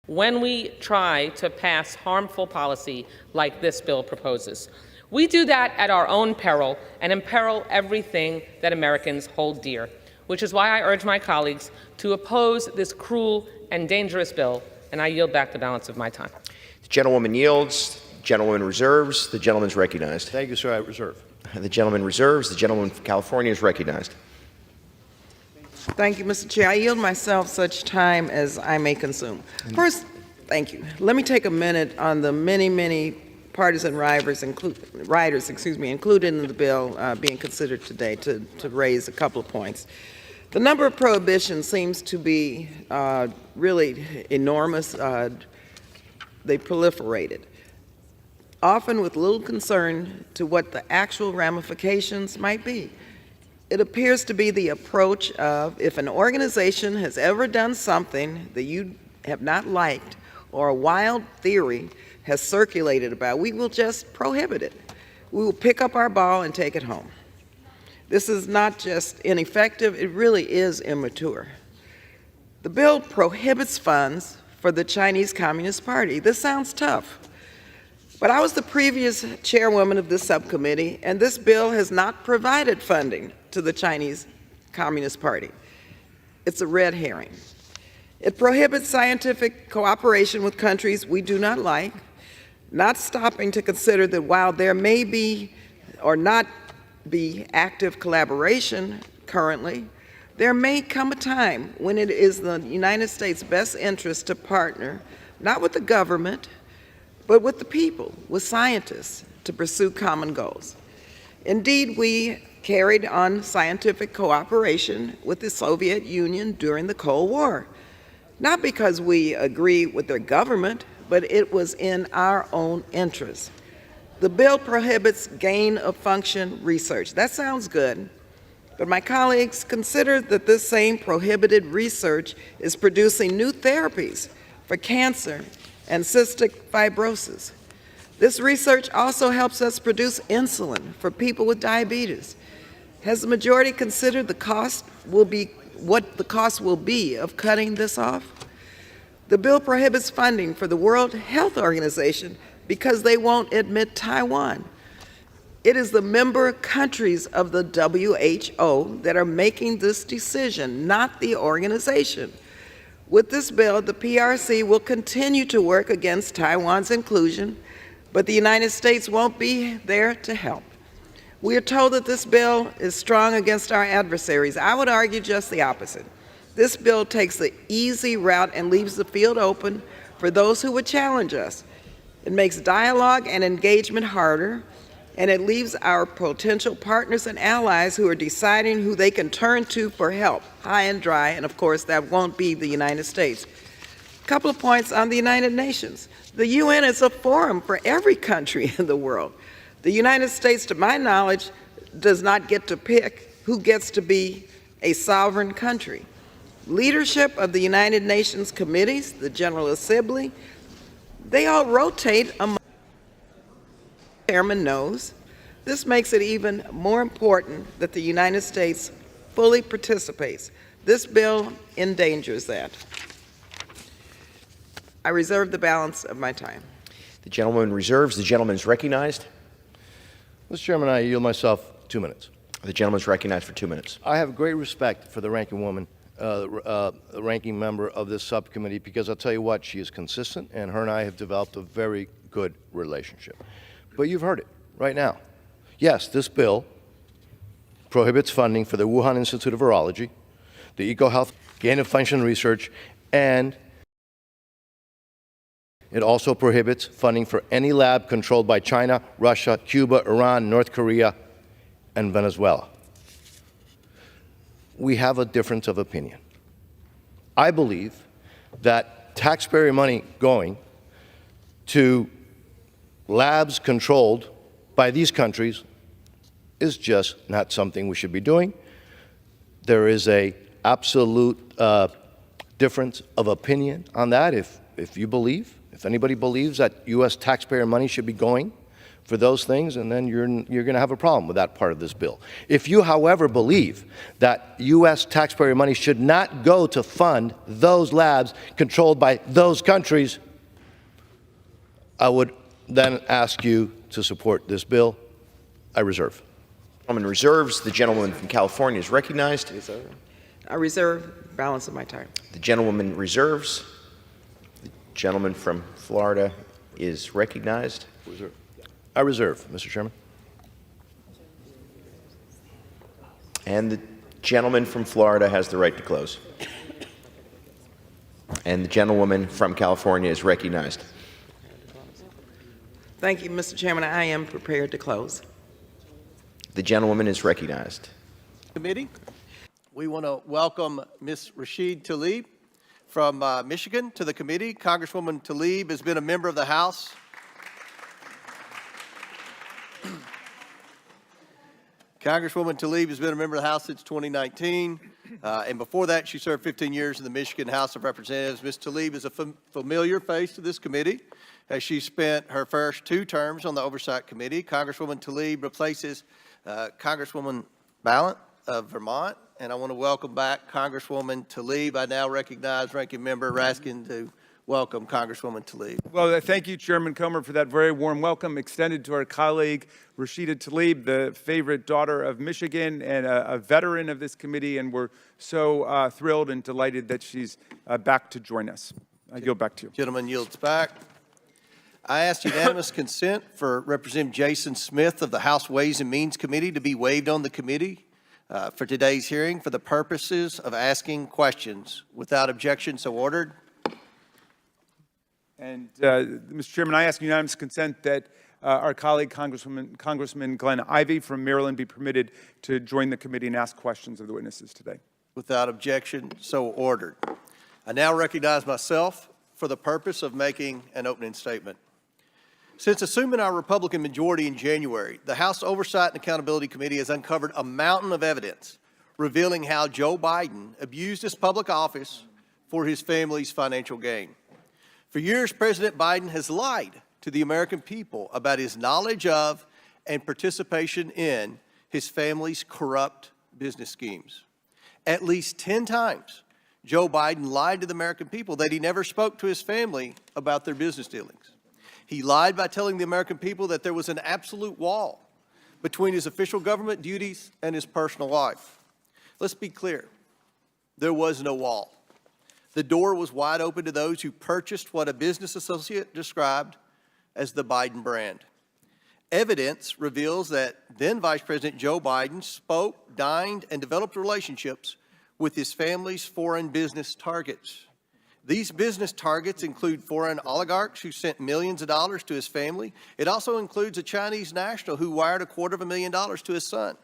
when we try to pass harmful policy like this bill proposes. We do that at our own peril and imperil everything that Americans hold dear, which is why I urge my colleagues to oppose this cruel and dangerous bill, and I yield back the balance of my time. The gentlewoman yields. The gentlewoman reserves. The gentleman is recognized. Thank you, sir. I reserve. The gentleman reserves. The gentleman from California is recognized. Thank you, Mr. Chair. I yield myself such time as I may consume. First, thank you. Let me take a minute on the many partisan riders, included in the bill being considered today to raise a couple of points. The number of prohibitions seems to be really enormous. They proliferated, often with little concern to what the actual ramifications might be. It appears to be the approach of, if an organization has ever done something that you have not liked or a wild theory has circulated about, we will just prohibit it. We will pick up our ball and take it home. This is not just ineffective, it really is immature. The bill prohibits funds for the Chinese Communist Party. This sounds tough, but I was the previous chairwoman of this subcommittee, and this bill has not provided funding to the Chinese Communist Party. It's a red herring. It prohibits scientific cooperation with countries we do not like, not stopping to consider that while there may be or not be active collaboration currently, there may come a time when it is the United States' best interest to partner, not with the government, but with the people, with scientists, to pursue common goals. Indeed, we carried on scientific cooperation with the Soviet Union during the Cold War, not because we agree with their government, but it was in our own interest. The bill prohibits gain-of-function research. That sounds good, but my colleagues, consider that this same prohibited research is producing new therapies for cancer and cystic fibrosis. This research also helps us produce insulin for people with diabetes. Has the majority considered what the cost will be of cutting this off? The bill prohibits funding for the World Health Organization because they won't admit Taiwan. It is the member countries of the WHO that are making this decision, not the organization. With this bill, the PRC will continue to work against Taiwan's inclusion, but the United States won't be there to help. We are told that this bill is strong against our adversaries. I would argue just the opposite. This bill takes the easy route and leaves the field open for those who would challenge us. It makes dialogue and engagement harder, and it leaves our potential partners and allies who are deciding who they can turn to for help high and dry, and of course that won't be the United States. A couple of points on the United Nations. The UN is a forum for every country in the world. The United States, to my knowledge, does not get to pick who gets to be a sovereign country. Leadership of the United Nations committees, the General Assembly, they all rotate among the chairman knows. This makes it even more important that the United States fully participates. This bill endangers that. I reserve the balance of my time. The gentleman reserves. The gentleman is recognized. Mr. Chairman, I yield myself 2 minutes. The gentleman is recognized for 2 minutes. I have great respect for the ranking woman, the ranking member of this subcommittee, because I'll tell you what, she is consistent, and her and I have developed a very good relationship. But you've heard it right now. Yes, this bill prohibits funding for the Wuhan Institute of Virology, the EcoHealth gain-of-function research, and it also prohibits funding for any lab controlled by China, Russia, Cuba, Iran, North Korea, and Venezuela. We have a difference of opinion. I believe that taxpayer money going to labs controlled by these countries is just not something we should be doing. There is an absolute difference of opinion on that. If anybody believes that U.S. taxpayer money should be going for those things, and then you're going to have a problem with that part of this bill. If you, however, believe that U.S. taxpayer money should not go to fund those labs controlled by those countries, I would then ask you to support this bill. I reserve. The gentleman reserves. The gentleman from California is recognized. I reserve balance of my time. The gentlewoman reserves. The gentleman from Florida is recognized. I reserve, Mr. Chairman. And the gentleman from Florida has the right to close. And the gentlewoman from California is recognized. Thank you, Mr. Chairman. I am prepared to close. The gentlewoman is recognized. Committee. We want to welcome Ms. Rashid Tlaib from Michigan to the committee. Congresswoman Tlaib has been a member of the House. Congresswoman Tlaib has been a member of the House since 2019, and before that, she served 15 years in the Michigan House of Representatives. Ms. Tlaib is a familiar face to this committee, as she spent her first 2 terms on the Oversight Committee. Congresswoman Tlaib replaces Congresswoman Ballant of Vermont, and I want to welcome back Congresswoman Tlaib. I now recognize Ranking Member Raskin to welcome Congresswoman Tlaib. Well, thank you, Chairman Comer, for that very warm welcome extended to our colleague, Rashida Tlaib, the favorite daughter of Michigan and a veteran of this committee, and we're so thrilled and delighted that she's back to join us. I yield back to you. Gentleman yields back. I ask unanimous consent for Representative Jason Smith of the House Ways and Means Committee to be waived on the committee for today's hearing for the purposes of asking questions. Without objection, so ordered. And, Mr. Chairman, I ask unanimous consent that our colleague, Congressman Glenn Ivey from Maryland, be permitted to join the committee and ask questions of the witnesses today. Without objection, so ordered. I now recognize myself for the purpose of making an opening statement. Since assuming our Republican majority in January, the House Oversight and Accountability Committee has uncovered a mountain of evidence revealing how Joe Biden abused his public office for his family's financial gain. For years, President Biden has lied to the American people about his knowledge of and participation in his family's corrupt business schemes. At least 10 times, Joe Biden lied to the American people that he never spoke to his family about their business dealings. He lied by telling the American people that there was an absolute wall between his official government duties and his personal life. Let's be clear, there was no wall. The door was wide open to those who purchased what a business associate described as the Biden brand. Evidence reveals that then Vice President Joe Biden spoke, dined, and developed relationships with his family's foreign business targets. These business targets include foreign oligarchs who sent millions of dollars to his family. It also includes a Chinese national who wired $250,000 to his son.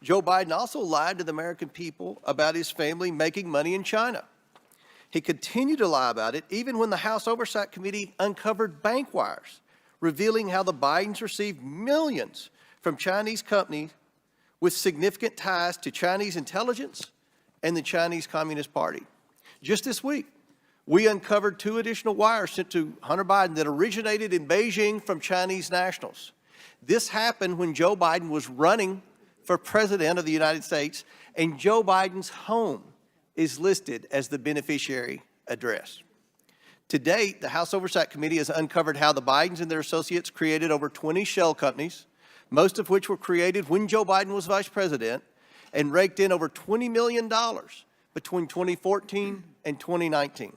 Joe Biden also lied to the American people about his family making money in China. He continued to lie about it even when the House Oversight Committee uncovered bank wires, revealing how the Bidens received millions from Chinese companies with significant ties to Chinese intelligence and the Chinese Communist Party. Just this week, we uncovered 2 additional wires sent to Hunter Biden that originated in Beijing from Chinese nationals. This happened when Joe Biden was running for President of the United States, and Joe Biden's home is listed as the beneficiary address. To date, the House Oversight Committee has uncovered how the Bidens and their associates created over 20 shell companies, most of which were created when Joe Biden was vice president, and raked in over $20 million between 2014 and 2019.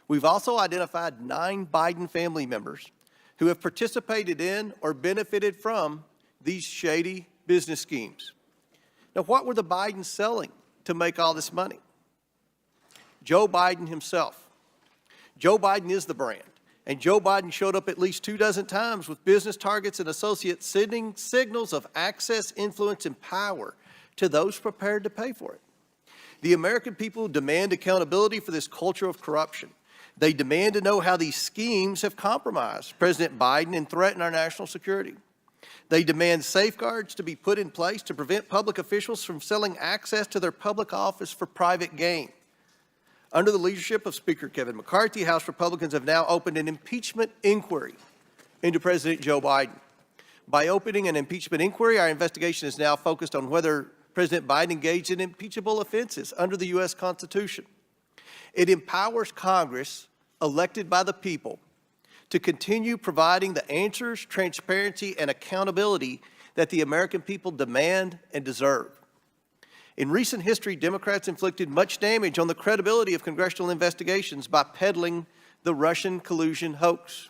We've also identified 9 Biden family members who have participated in or benefited from these shady business schemes. Now, what were the Bidens selling to make all this money? Joe Biden himself. Joe Biden is the brand, and Joe Biden showed up at least 24 times with business targets and associates sending signals of access, influence, and power to those prepared to pay for it. The American people demand accountability for this culture of corruption. They demand to know how these schemes have compromised President Biden and threatened our national security. They demand safeguards to be put in place to prevent public officials from selling access to their public office for private gain. Under the leadership of Speaker Kevin McCarthy, House Republicans have now opened an impeachment inquiry into President Joe Biden. By opening an impeachment inquiry, our investigation is now focused on whether President Biden engaged in impeachable offenses under the U.S. Constitution. It empowers Congress, elected by the people, to continue providing the answers, transparency, and accountability that the American people demand and deserve. In recent history, Democrats inflicted much damage on the credibility of congressional investigations by peddling the Russian collusion hoax.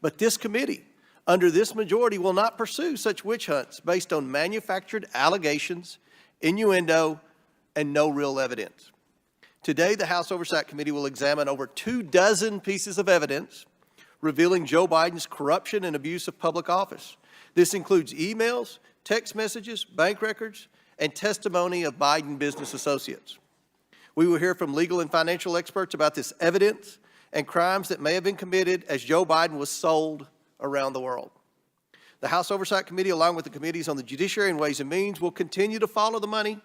But this committee, under this majority, will not pursue such witch hunts based on manufactured allegations, innuendo, and no real evidence. Today, the House Oversight Committee will examine over 24 pieces of evidence revealing Joe Biden's corruption and abuse of public office. This includes emails, text messages, bank records, and testimony of Biden business associates. We will hear from legal and financial experts about this evidence and crimes that may have been committed as Joe Biden was sold around the world. The House Oversight Committee, along with the committees on the Judiciary and Ways and Means, will continue to follow the money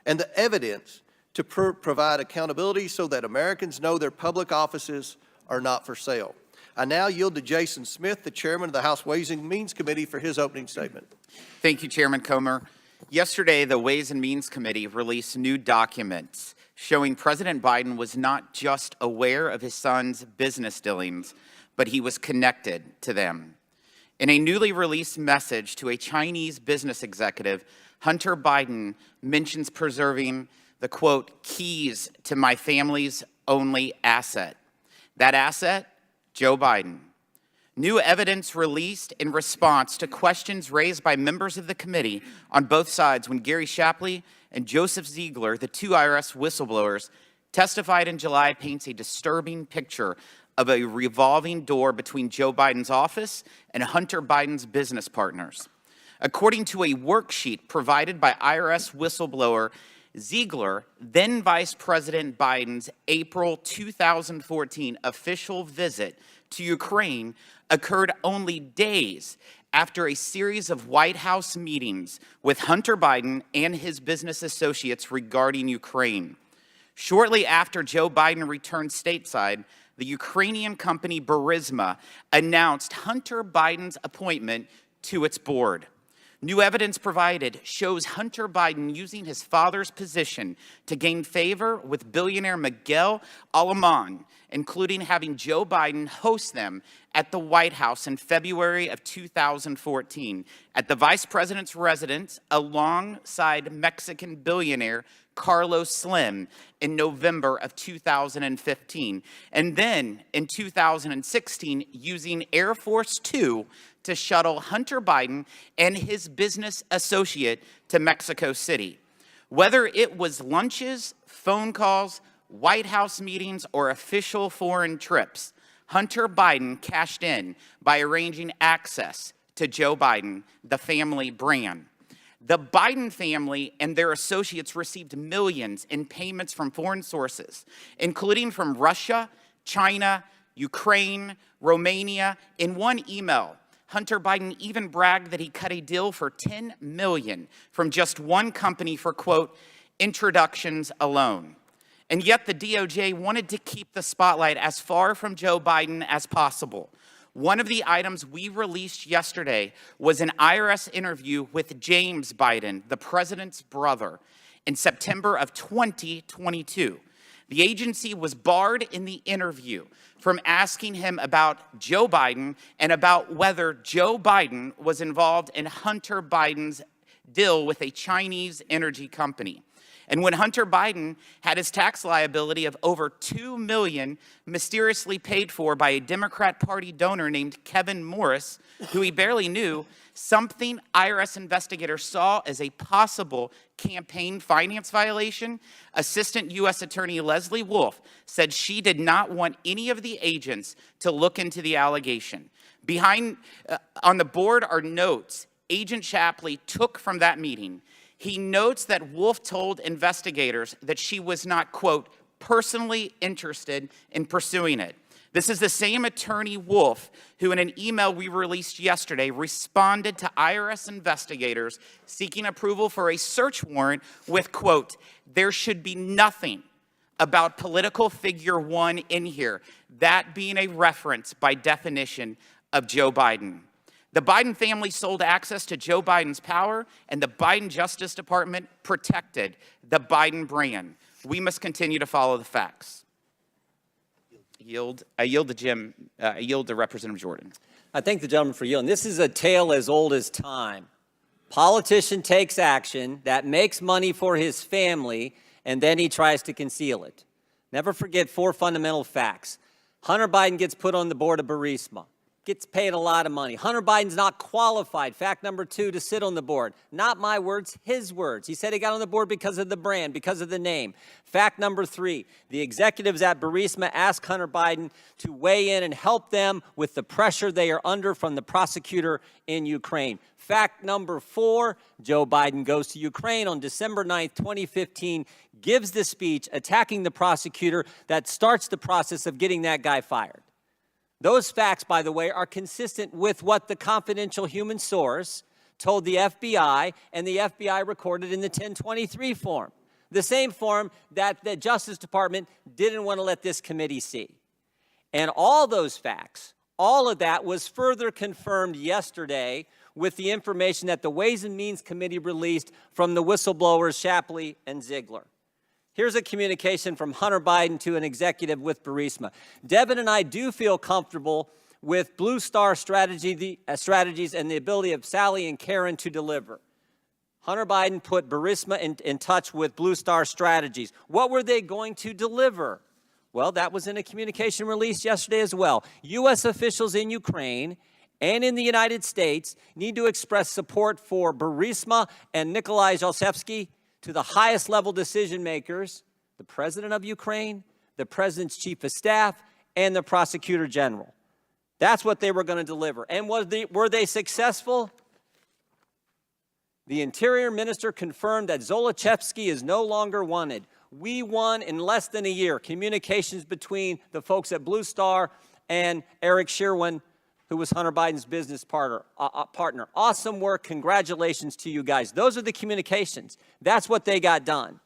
and the evidence to provide accountability so that Americans know their public offices are not for sale. I now yield to Jason Smith, the chairman of the House Ways and Means Committee, for his opening statement. Thank you, Chairman Comer. Yesterday, the Ways and Means Committee released new documents showing President Biden was not just aware of his son's business dealings, but he was connected to them. In a newly released message to a Chinese business executive, Hunter Biden mentions preserving the, quote, keys to my family's only asset. That asset, Joe Biden. New evidence released in response to questions raised by members of the committee on both sides when Gary Shapley and Joseph Ziegler, the two IRS whistleblowers, testified in July, paints a disturbing picture of a revolving door between Joe Biden's office and Hunter Biden's business partners. According to a worksheet provided by IRS whistleblower Ziegler, then Vice President Biden's April 2014 official visit to Ukraine occurred only days after a series of White House meetings with Hunter Biden and his business associates regarding Ukraine. Shortly after Joe Biden returned stateside, the Ukrainian company Burisma announced Hunter Biden's appointment to its board. New evidence provided shows Hunter Biden using his father's position to gain favor with billionaire Miguel Alemán, including having Joe Biden host them at the White House in February of 2014 at the vice president's residence alongside Mexican billionaire Carlos Slim in November of 2015, and then in 2016 using Air Force Two to shuttle Hunter Biden and his business associate to Mexico City. Whether it was lunches, phone calls, White House meetings, or official foreign trips, Hunter Biden cashed in by arranging access to Joe Biden, the family brand. The Biden family and their associates received millions in payments from foreign sources, including from Russia, China, Ukraine, Romania. In one email, Hunter Biden even bragged that he cut a deal for $10 million from just one company for, quote, introductions alone. And yet the DOJ wanted to keep the spotlight as far from Joe Biden as possible. One of the items we released yesterday was an IRS interview with James Biden, the president's brother, in September of 2022. The agency was barred in the interview from asking him about Joe Biden and about whether Joe Biden was involved in Hunter Biden's deal with a Chinese energy company. And when Hunter Biden had his tax liability of over $2 million mysteriously paid for by a Democrat Party donor named Kevin Morris, who he barely knew, something IRS investigators saw as a possible campaign finance violation, Assistant U.S. Attorney Leslie Wolf said she did not want any of the agents to look into the allegation. On the board are notes Agent Shapley took from that meeting. He notes that Wolf told investigators that she was not, quote, personally interested in pursuing it. This is the same attorney, Wolf, who in an email we released yesterday responded to IRS investigators seeking approval for a search warrant with, quote, there should be nothing about political figure one in here, that being a reference by definition of Joe Biden. The Biden family sold access to Joe Biden's power, and the Biden Justice Department protected the Biden brand. We must continue to follow the facts. I yield to Representative Jordan. I thank the gentleman for yielding. This is a tale as old as time. Politician takes action that makes money for his family, and then he tries to conceal it. Never forget 4 fundamental facts. Hunter Biden gets put on the board of Burisma, gets paid a lot of money. Hunter Biden's not qualified, fact number 2, to sit on the board. Not my words, his words. He said he got on the board because of the brand, because of the name. Fact number 3, the executives at Burisma asked Hunter Biden to weigh in and help them with the pressure they are under from the prosecutor in Ukraine. Fact number 4, Joe Biden goes to Ukraine on December 9th, 2015, gives the speech attacking the prosecutor that starts the process of getting that guy fired. Those facts, by the way, are consistent with what the confidential human source told the FBI, and the FBI recorded in the 1023 form, the same form that the Justice Department didn't want to let this committee see. And all those facts, all of that was further confirmed yesterday with the information that the Ways and Means Committee released from the whistleblowers Shapley and Ziegler. Here's a communication from Hunter Biden to an executive with Burisma. Devin and I do feel comfortable with Blue Star strategies and the ability of Sally and Karen to deliver. Hunter Biden put Burisma in touch with Blue Star Strategies. What were they going to deliver? Well, that was in a communication released yesterday as well. U.S. officials in Ukraine and in the United States need to express support for Burisma and Nikolai Zlochevsky to the highest level decision makers, the president of Ukraine, the president's chief of staff, and the prosecutor general. That's what they were going to deliver. And were they successful? The Interior Minister confirmed that Zlochevsky is no longer wanted. We won in less than a year communications between the folks at Blue Star and Eric Sherwin, who was Hunter Biden's business partner. Awesome work. Congratulations to you guys. Those are the communications. That's what they got done.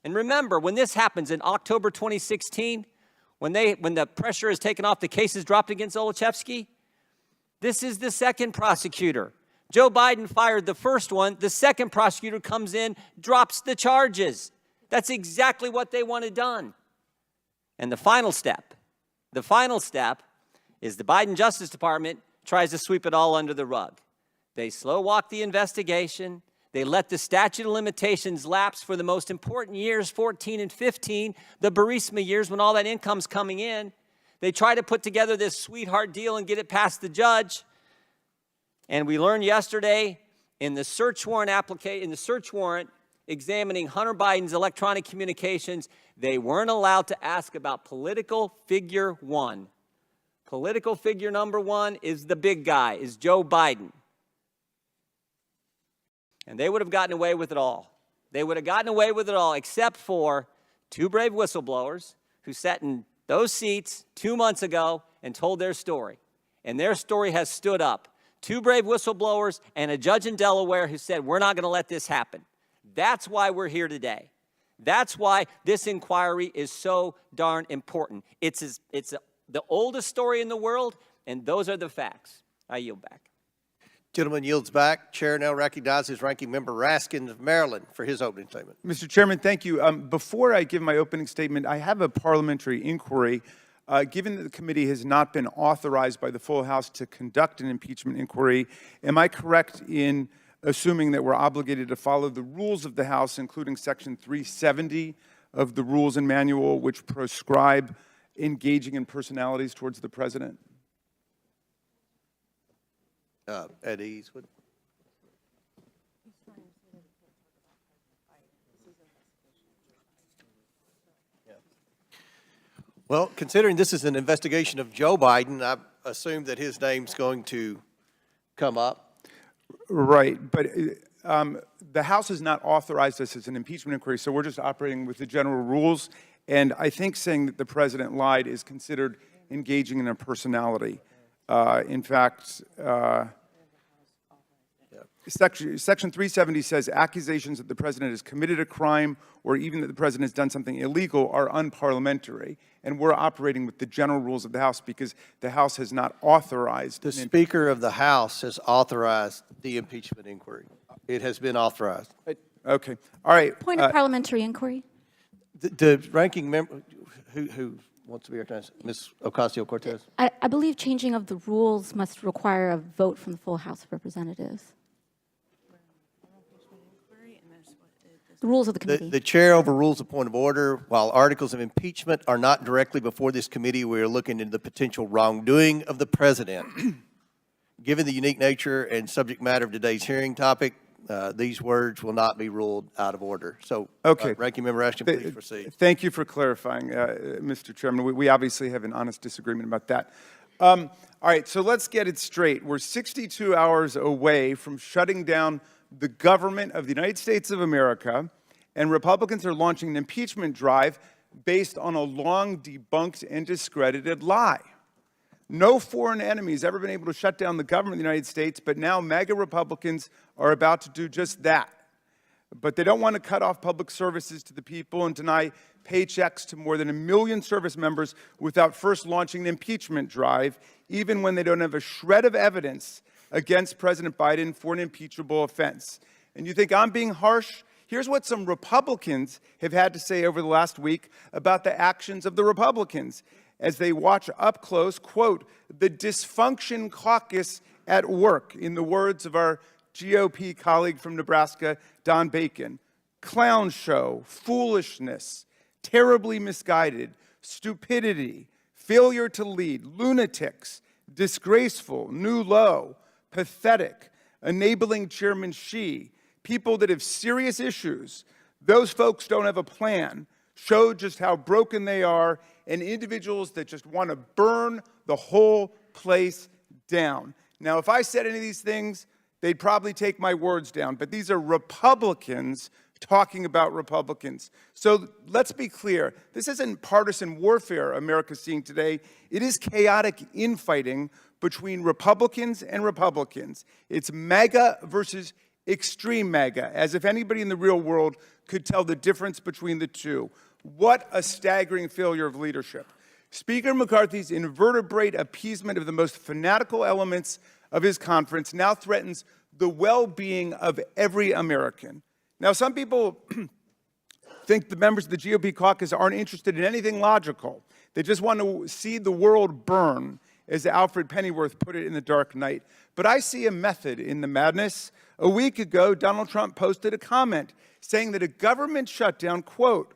And remember, when this happens in October 2016, when the pressure is taken off, the case is dropped against Zlochevsky, this is the second prosecutor. Joe Biden fired the first one. The second prosecutor comes in, drops the charges. That's exactly what they wanted done. And the final step is the Biden Justice Department tries to sweep it all under the rug. They slow walk the investigation. They let the statute of limitations lapse for the most important years, 14 and 15, the Burisma years when all that income's coming in. They try to put together this sweetheart deal and get it past the judge. And we learned yesterday in the search warrant examining Hunter Biden's electronic communications, they weren't allowed to ask about political figure 1. Political figure number 1 is the big guy, is Joe Biden. And they would have gotten away with it all. They would have gotten away with it all except for 2 brave whistleblowers who sat in those seats 2 months ago and told their story. And their story has stood up. 2 brave whistleblowers and a judge in Delaware who said, we're not going to let this happen. That's why we're here today. That's why this inquiry is so darn important. It's the oldest story in the world, and those are the facts. I yield back. Gentleman yields back. Chair now recognizes Ranking Member Raskin of Maryland for his opening statement. Mr. Chairman, thank you. Before I give my opening statement, I have a parliamentary inquiry. Given that the committee has not been authorized by the full House to conduct an impeachment inquiry, am I correct in assuming that we're obligated to follow the rules of the House, including Section 370 of the Rules and Manual, which prescribe engaging in personalities towards the president? At ease. Well, considering this is an investigation of Joe Biden, I assume that his name's going to come up. Right, but the House has not authorized this as an impeachment inquiry, so we're just operating with the general rules. And I think saying that the president lied is considered engaging in a personality. In fact, Section 370 says accusations that the president has committed a crime or even that the president has done something illegal are unparliamentary. And we're operating with the general rules of the House because the House has not authorized. The Speaker of the House has authorized the impeachment inquiry. It has been authorized. Okay. All right. Point of parliamentary inquiry. The ranking member, who wants to be recognized? Ms. Ocasio-Cortez. I believe changing of the rules must require a vote from the full House of Representatives. The rules of the committee. The chair overrules a point of order. While articles of impeachment are not directly before this committee, we are looking into the potential wrongdoing of the president. Given the unique nature and subject matter of today's hearing topic, these words will not be ruled out of order. So, okay. Ranking Member Ashton, please proceed. Thank you for clarifying, Mr. Chairman. We obviously have an honest disagreement about that. All right, so let's get it straight. We're 62 hours away from shutting down the government of the United States of America, and Republicans are launching an impeachment drive based on a long debunked and discredited lie. No foreign enemy has ever been able to shut down the government of the United States, but now MAGA Republicans are about to do just that. But they don't want to cut off public services to the people and deny paychecks to more than 1 million service members without first launching an impeachment drive, even when they don't have a shred of evidence against President Biden for an impeachable offense. And you think I'm being harsh? Here's what some Republicans have had to say over the last week about the actions of the Republicans as they watch up close, quote, the dysfunction caucus at work, in the words of our GOP colleague from Nebraska, Don Bacon. Clown show, foolishness, terribly misguided, stupidity, failure to lead, lunatics, disgraceful, new low, pathetic, enabling Chairman Xi, people that have serious issues. Those folks don't have a plan, show just how broken they are, and individuals that just want to burn the whole place down. Now, if I said any of these things, they'd probably take my words down, but these are Republicans talking about Republicans. So let's be clear. This isn't partisan warfare America's seeing today. It is chaotic infighting between Republicans and Republicans. It's MAGA versus extreme MAGA, as if anybody in the real world could tell the difference between the two. What a staggering failure of leadership. Speaker McCarthy's invertebrate appeasement of the most fanatical elements of his conference now threatens the well-being of every American. Now, some people think the members of the GOP caucus aren't interested in anything logical. They just want to see the world burn, as Alfred Pennyworth put it in The Dark Knight. But I see a method in the madness. A week ago, Donald Trump posted a comment saying that a government shutdown, quote,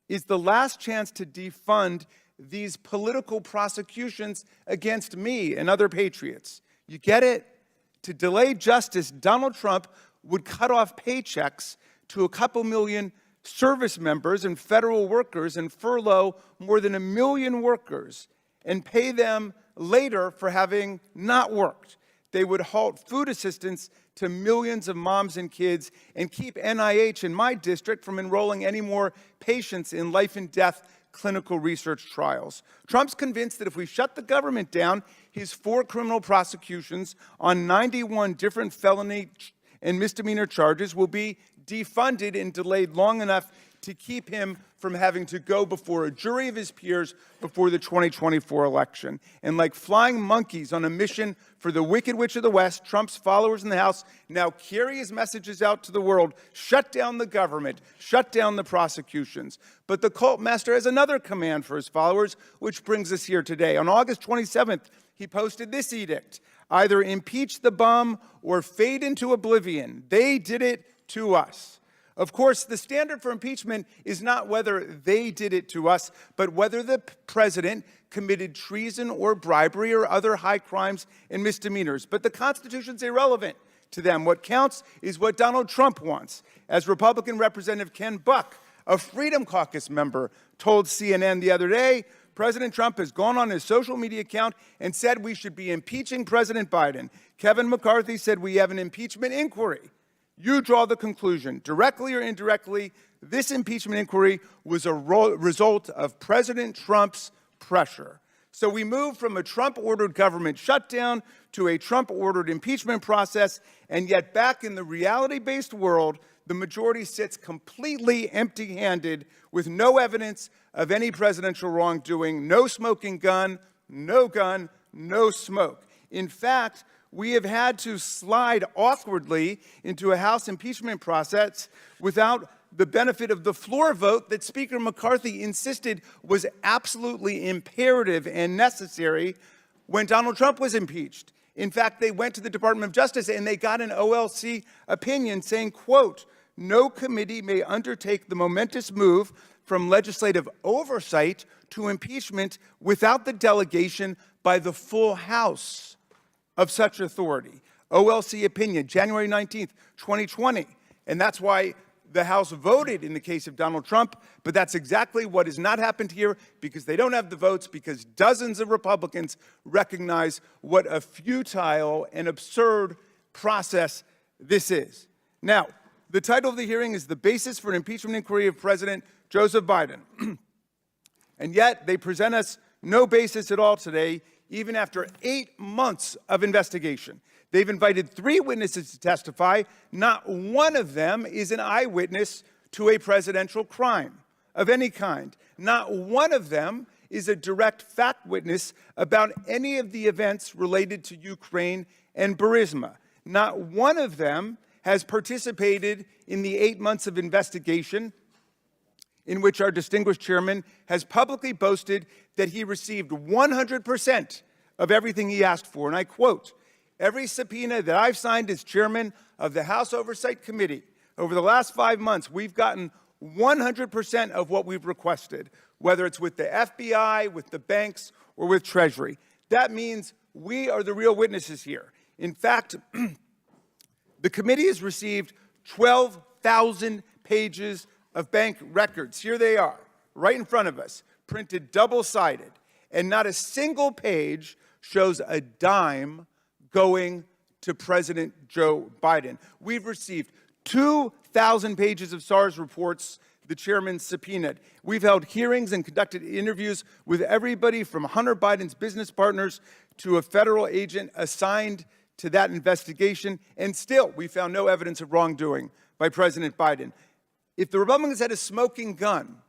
is the last chance to defund these political prosecutions against me and other patriots. You get it? To delay justice, Donald Trump would cut off paychecks to a couple million service members and federal workers and furlough more than 1 million workers and pay them later for having not worked. They would halt food assistance to millions of moms and kids and keep NIH in my district from enrolling any more patients in life and death clinical research trials. Trump's convinced that if we shut the government down, his 4 criminal prosecutions on 91 different felony and misdemeanor charges will be defunded and delayed long enough to keep him from having to go before a jury of his peers before the 2024 election. And like flying monkeys on a mission for the Wicked Witch of the West, Trump's followers in the House now carry his messages out to the world, shut down the government, shut down the prosecutions. But the cult master has another command for his followers, which brings us here today. On August 27th, he posted this edict: either impeach the bum or fade into oblivion. They did it to us. Of course, the standard for impeachment is not whether they did it to us, but whether the president committed treason or bribery or other high crimes and misdemeanors. But the Constitution's irrelevant to them. What counts is what Donald Trump wants. As Republican Representative Ken Buck, a Freedom Caucus member, told CNN the other day, President Trump has gone on his social media account and said we should be impeaching President Biden. Kevin McCarthy said we have an impeachment inquiry. You draw the conclusion, directly or indirectly, this impeachment inquiry was a result of President Trump's pressure. So we moved from a Trump-ordered government shutdown to a Trump-ordered impeachment process, and yet back in the reality-based world, the majority sits completely empty-handed with no evidence of any presidential wrongdoing, no smoking gun, no smoke. In fact, we have had to slide awkwardly into a House impeachment process without the benefit of the floor vote that Speaker McCarthy insisted was absolutely imperative and necessary when Donald Trump was impeached. In fact, they went to the Department of Justice and they got an OLC opinion saying, quote, "No committee may undertake the momentous move from legislative oversight to impeachment without the delegation by the full House of such authority." OLC opinion, January 19th, 2020. And that's why the House voted in the case of Donald Trump, but that's exactly what has not happened here because they don't have the votes, because dozens of Republicans recognize what a futile and absurd process this is. Now, the title of the hearing is "The Basis for an Impeachment Inquiry of President Joseph Biden." And yet, they present us no basis at all today, even after 8 months of investigation. They've invited 3 witnesses to testify. Not one of them is an eyewitness to a presidential crime of any kind. Not one of them is a direct fact witness about any of the events related to Ukraine and Burisma. Not one of them has participated in the 8 months of investigation in which our distinguished chairman has publicly boasted that he received 100% of everything he asked for. And I quote, "Every subpoena that I've signed as chairman of the House Oversight Committee over the last 5 months, we've gotten 100% of what we've requested, whether it's with the FBI, with the banks, or with Treasury." That means we are the real witnesses here. In fact, the committee has received 12,000 pages of bank records. Here they are, right in front of us, printed double-sided. And not a single page shows a dime going to President Joe Biden. We've received 2,000 pages of SARS reports the chairman subpoenaed. We've held hearings and conducted interviews with everybody from Hunter Biden's business partners to a federal agent assigned to that investigation, and still we found no evidence of wrongdoing by President Biden. If the Republicans had a smoking gun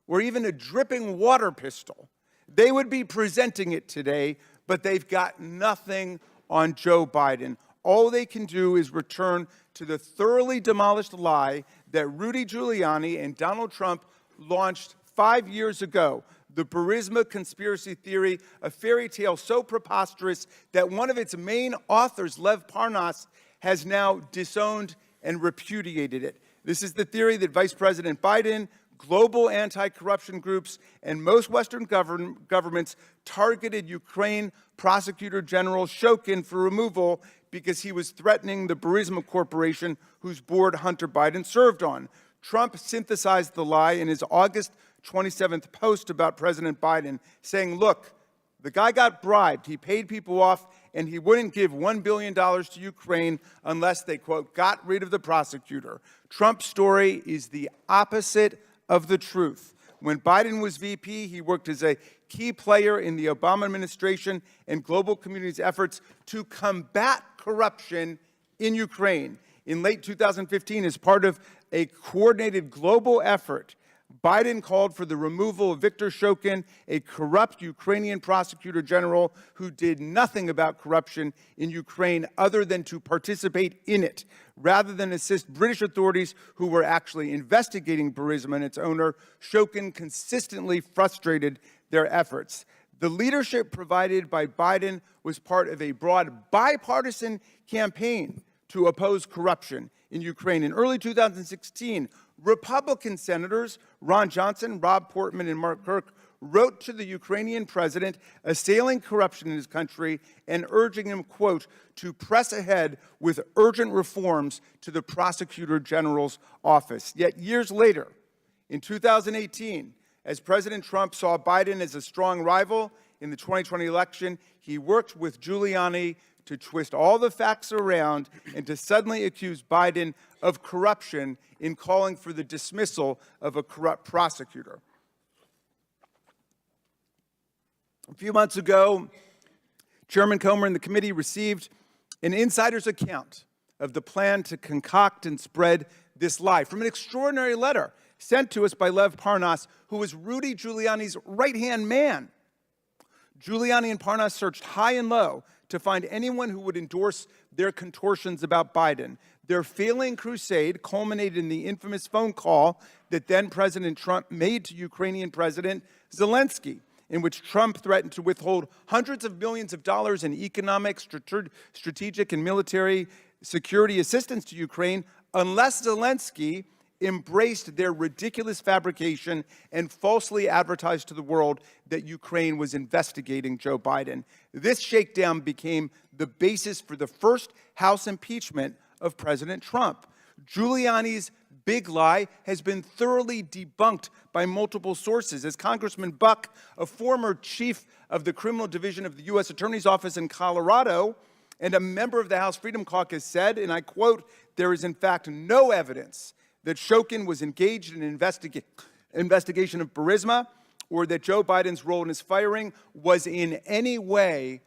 or even a dripping water pistol, they would be presenting it today, but they've got nothing on Joe Biden. All they can do is return to the thoroughly demolished lie that Rudy Giuliani and Donald Trump launched 5 years ago, the Burisma conspiracy theory, a fairy tale so preposterous that one of its main authors, Lev Parnas, has now disowned and repudiated it. This is the theory that Vice President Biden, global anti-corruption groups, and most Western governments targeted Ukraine Prosecutor General Shokin for removal because he was threatening the Burisma Corporation, whose board Hunter Biden served on. Trump synthesized the lie in his August 27th post about President Biden, saying, look, the guy got bribed. He paid people off, and he wouldn't give $1 billion to Ukraine unless they, quote, got rid of the prosecutor. Trump's story is the opposite of the truth. When Biden was VP, he worked as a key player in the Obama administration and global community's efforts to combat corruption in Ukraine. In late 2015, as part of a coordinated global effort, Biden called for the removal of Viktor Shokin, a corrupt Ukrainian prosecutor general who did nothing about corruption in Ukraine other than to participate in it, rather than assist British authorities who were actually investigating Burisma and its owner. Shokin consistently frustrated their efforts. The leadership provided by Biden was part of a broad bipartisan campaign to oppose corruption in Ukraine. In early 2016, Republican senators Ron Johnson, Rob Portman, and Mark Kirk wrote to the Ukrainian president assailing corruption in his country and urging him, quote, to press ahead with urgent reforms to the prosecutor general's office. Yet years later, in 2018, as President Trump saw Biden as a strong rival in the 2020 election, he worked with Giuliani to twist all the facts around and to suddenly accuse Biden of corruption in calling for the dismissal of a corrupt prosecutor. A few months ago, Chairman Comer and the committee received an insider's account of the plan to concoct and spread this lie from an extraordinary letter sent to us by Lev Parnas, who was Rudy Giuliani's right-hand man. Giuliani and Parnas searched high and low to find anyone who would endorse their contortions about Biden. Their failing crusade culminated in the infamous phone call that then President Trump made to Ukrainian President Zelensky, in which Trump threatened to withhold hundreds of millions of dollars in economic, strategic, and military security assistance to Ukraine unless Zelensky embraced their ridiculous fabrication and falsely advertised to the world that Ukraine was investigating Joe Biden. This shakedown became the basis for the first House impeachment of President Trump. Giuliani's big lie has been thoroughly debunked by multiple sources. As Congressman Buck, a former chief of the criminal division of the U.S. Attorney's Office in Colorado and a member of the House Freedom Caucus said, and I quote, "There is in fact no evidence that Shokin was engaged in an investigation of Burisma or that Joe Biden's role in his firing was in any way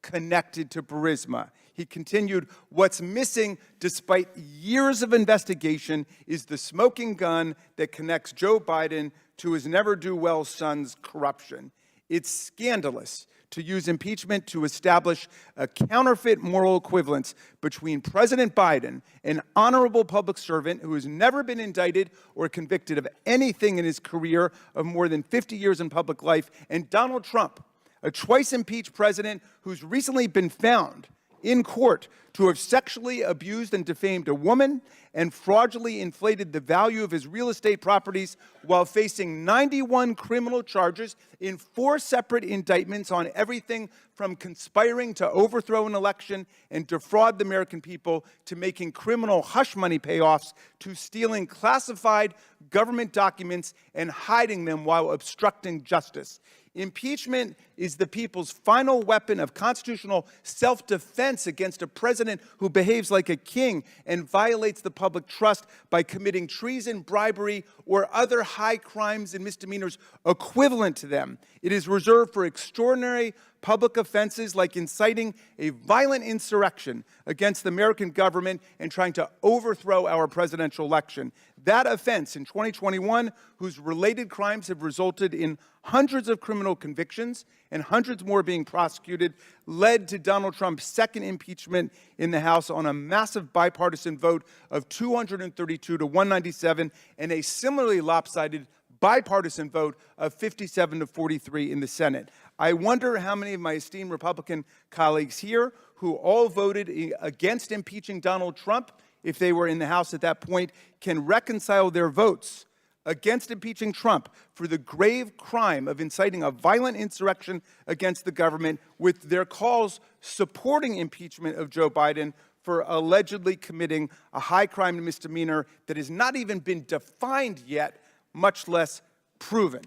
connected to Burisma." He continued, "What's missing, despite years of investigation, is the smoking gun that connects Joe Biden to his never-do-well son's corruption. It's scandalous to use impeachment to establish a counterfeit moral equivalence between President Biden, an honorable public servant who has never been indicted or convicted of anything in his career of more than 50 years in public life, and Donald Trump, a twice-impeached president who's recently been found in court to have sexually abused and defamed a woman and fraudulently inflated the value of his real estate properties while facing 91 criminal charges in 4 separate indictments on everything from conspiring to overthrow an election and defraud the American people to making criminal hush money payoffs to stealing classified government documents and hiding them while obstructing justice. Impeachment is the people's final weapon of constitutional self-defense against a president who behaves like a king and violates the public trust by committing treason, bribery, or other high crimes and misdemeanors equivalent to them. It is reserved for extraordinary public offenses like inciting a violent insurrection against the American government and trying to overthrow our presidential election. That offense in 2021, whose related crimes have resulted in hundreds of criminal convictions and hundreds more being prosecuted, led to Donald Trump's second impeachment in the House on a massive bipartisan vote of 232 to 197 and a similarly lopsided bipartisan vote of 57 to 43 in the Senate. I wonder how many of my esteemed Republican colleagues here who all voted against impeaching Donald Trump, if they were in the House at that point, can reconcile their votes against impeaching Trump for the grave crime of inciting a violent insurrection against the government with their calls supporting impeachment of Joe Biden for allegedly committing a high crime and misdemeanor that has not even been defined yet, much less proven.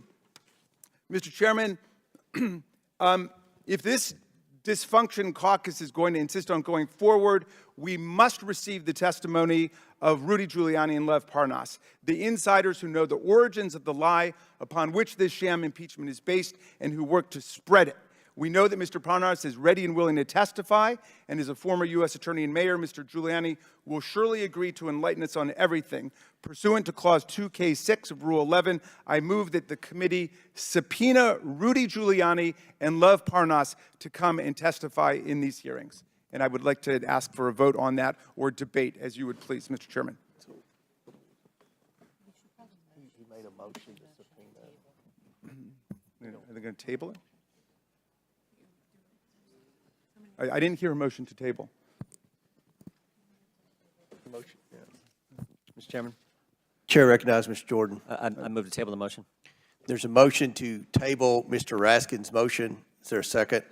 Mr. Chairman, if this dysfunction caucus is going to insist on going forward, we must receive the testimony of Rudy Giuliani and Lev Parnas, the insiders who know the origins of the lie upon which this sham impeachment is based and who work to spread it. We know that Mr. Parnas is ready and willing to testify, and as a former U.S. attorney and mayor, Mr. Giuliani will surely agree to enlighten us on everything. Pursuant to Clause 2K6 of Rule 11, I move that the committee subpoena Rudy Giuliani and Lev Parnas to come and testify in these hearings. And I would like to ask for a vote on that or debate, as you would please, Mr. Chairman. He made a motion to subpoena. Are they going to table it? I didn't hear a motion to table. Motion, yeah. Mr. Chairman? Chair recognizes Mr. Jordan. I move to table the motion. There's a motion to table Mr. Raskin's motion. Is there a second?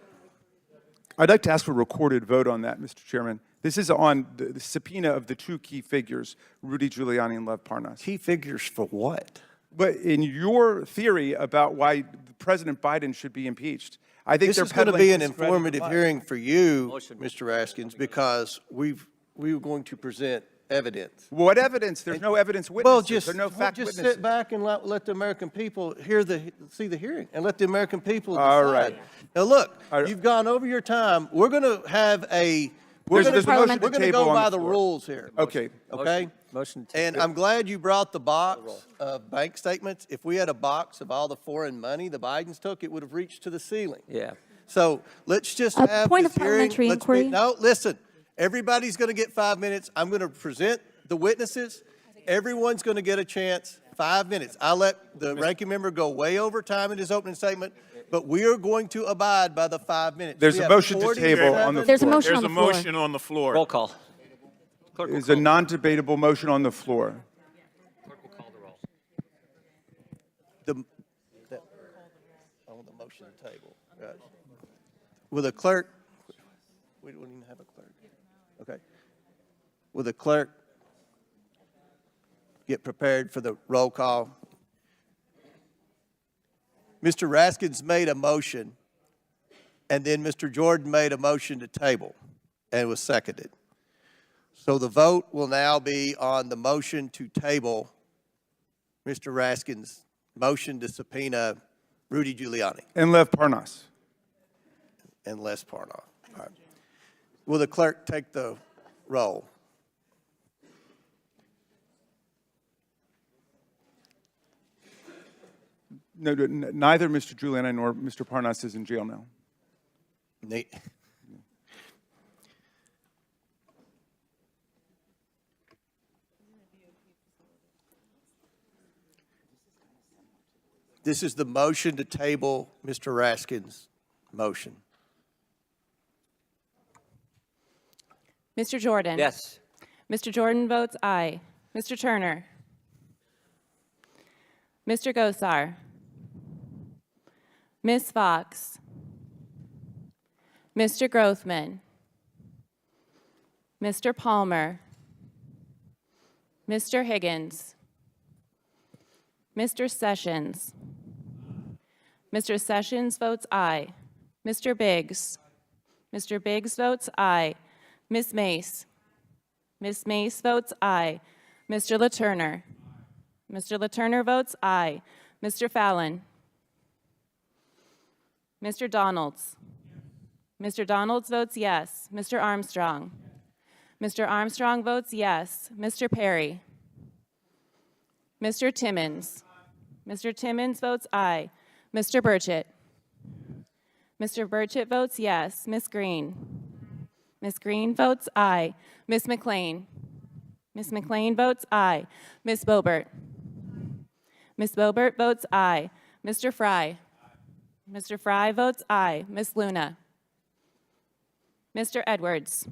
I'd like to ask for a recorded vote on that, Mr. Chairman. This is on the subpoena of the 2 key figures, Rudy Giuliani and Lev Parnas. Key figures for what? But in your theory about why President Biden should be impeached, I think This is going to be an informative hearing for you, Mr. Raskins, because we were going to present evidence. What evidence? There's no evidence Well, witnesses. There are no fact just witnesses. sit back and let the American people see the hearing and let the American people decide. All right. Now, look, All right. you've gone over your time. We're going to have There's a motion to we're going to table go on by the the floor. rules here. Okay. Okay? Motion to And I'm glad you brought the box of bank statements. If we had a box of all the foreign money the Bidens took, it would have reached to the ceiling. Yeah. So let's just A have point this of parliamentary hearing. inquiry. No, listen. Everybody's going to get 5 minutes. I'm going to present the witnesses. Everyone's going to get a chance. 5 minutes. I'll let the ranking member go way over time in his opening statement, but we are going to abide by the 5 minutes. There's We a have motion to table on the 47 There's a floor. motion on There's the a floor. motion on the floor. Roll call. Clerk will There's a call. non-debatable motion on the floor. Clerk will call the roll. On the motion table. Right. Will the clerk, we don't even have a clerk. Okay. Will the clerk get prepared for the roll call? Mr. Raskins made a motion, and then Mr. Jordan made a motion to table, and it was seconded. So the vote will now be on the motion to table Mr. Raskins' motion to subpoena Rudy Giuliani And Lev Parnas. and Les Parnas. All right. Will the clerk take the roll? No, neither Mr. Giuliani nor Mr. Parnas is in jail now. Nate? This is the motion to table Mr. Raskin's motion. Mr. Jordan? Yes. Mr. Jordan votes aye. Mr. Turner? Mr. Gosar? Ms. Fox? Mr. Grothman? Mr. Palmer? Mr. Higgins? Mr. Sessions? Mr. Sessions votes aye. Mr. Biggs? Mr. Biggs votes aye. Ms. Mace? Ms. Mace votes aye. Mr. LaTurner? Mr. LaTurner votes aye. Mr. Fallon? Mr. Donalds? Mr. Donalds votes yes. Mr. Armstrong? Mr. Armstrong votes yes. Mr. Perry? Mr. Timmons? Mr. Timmons votes aye. Mr. Burchett? Mr. Burchett votes yes. Ms. Green? Ms. Green votes aye. Ms. McLean? Ms. McLean votes aye. Ms. Boebert? Ms. Boebert votes aye. Mr. Fry? Mr. Fry votes aye. Ms. Luna? Mr. Edwards?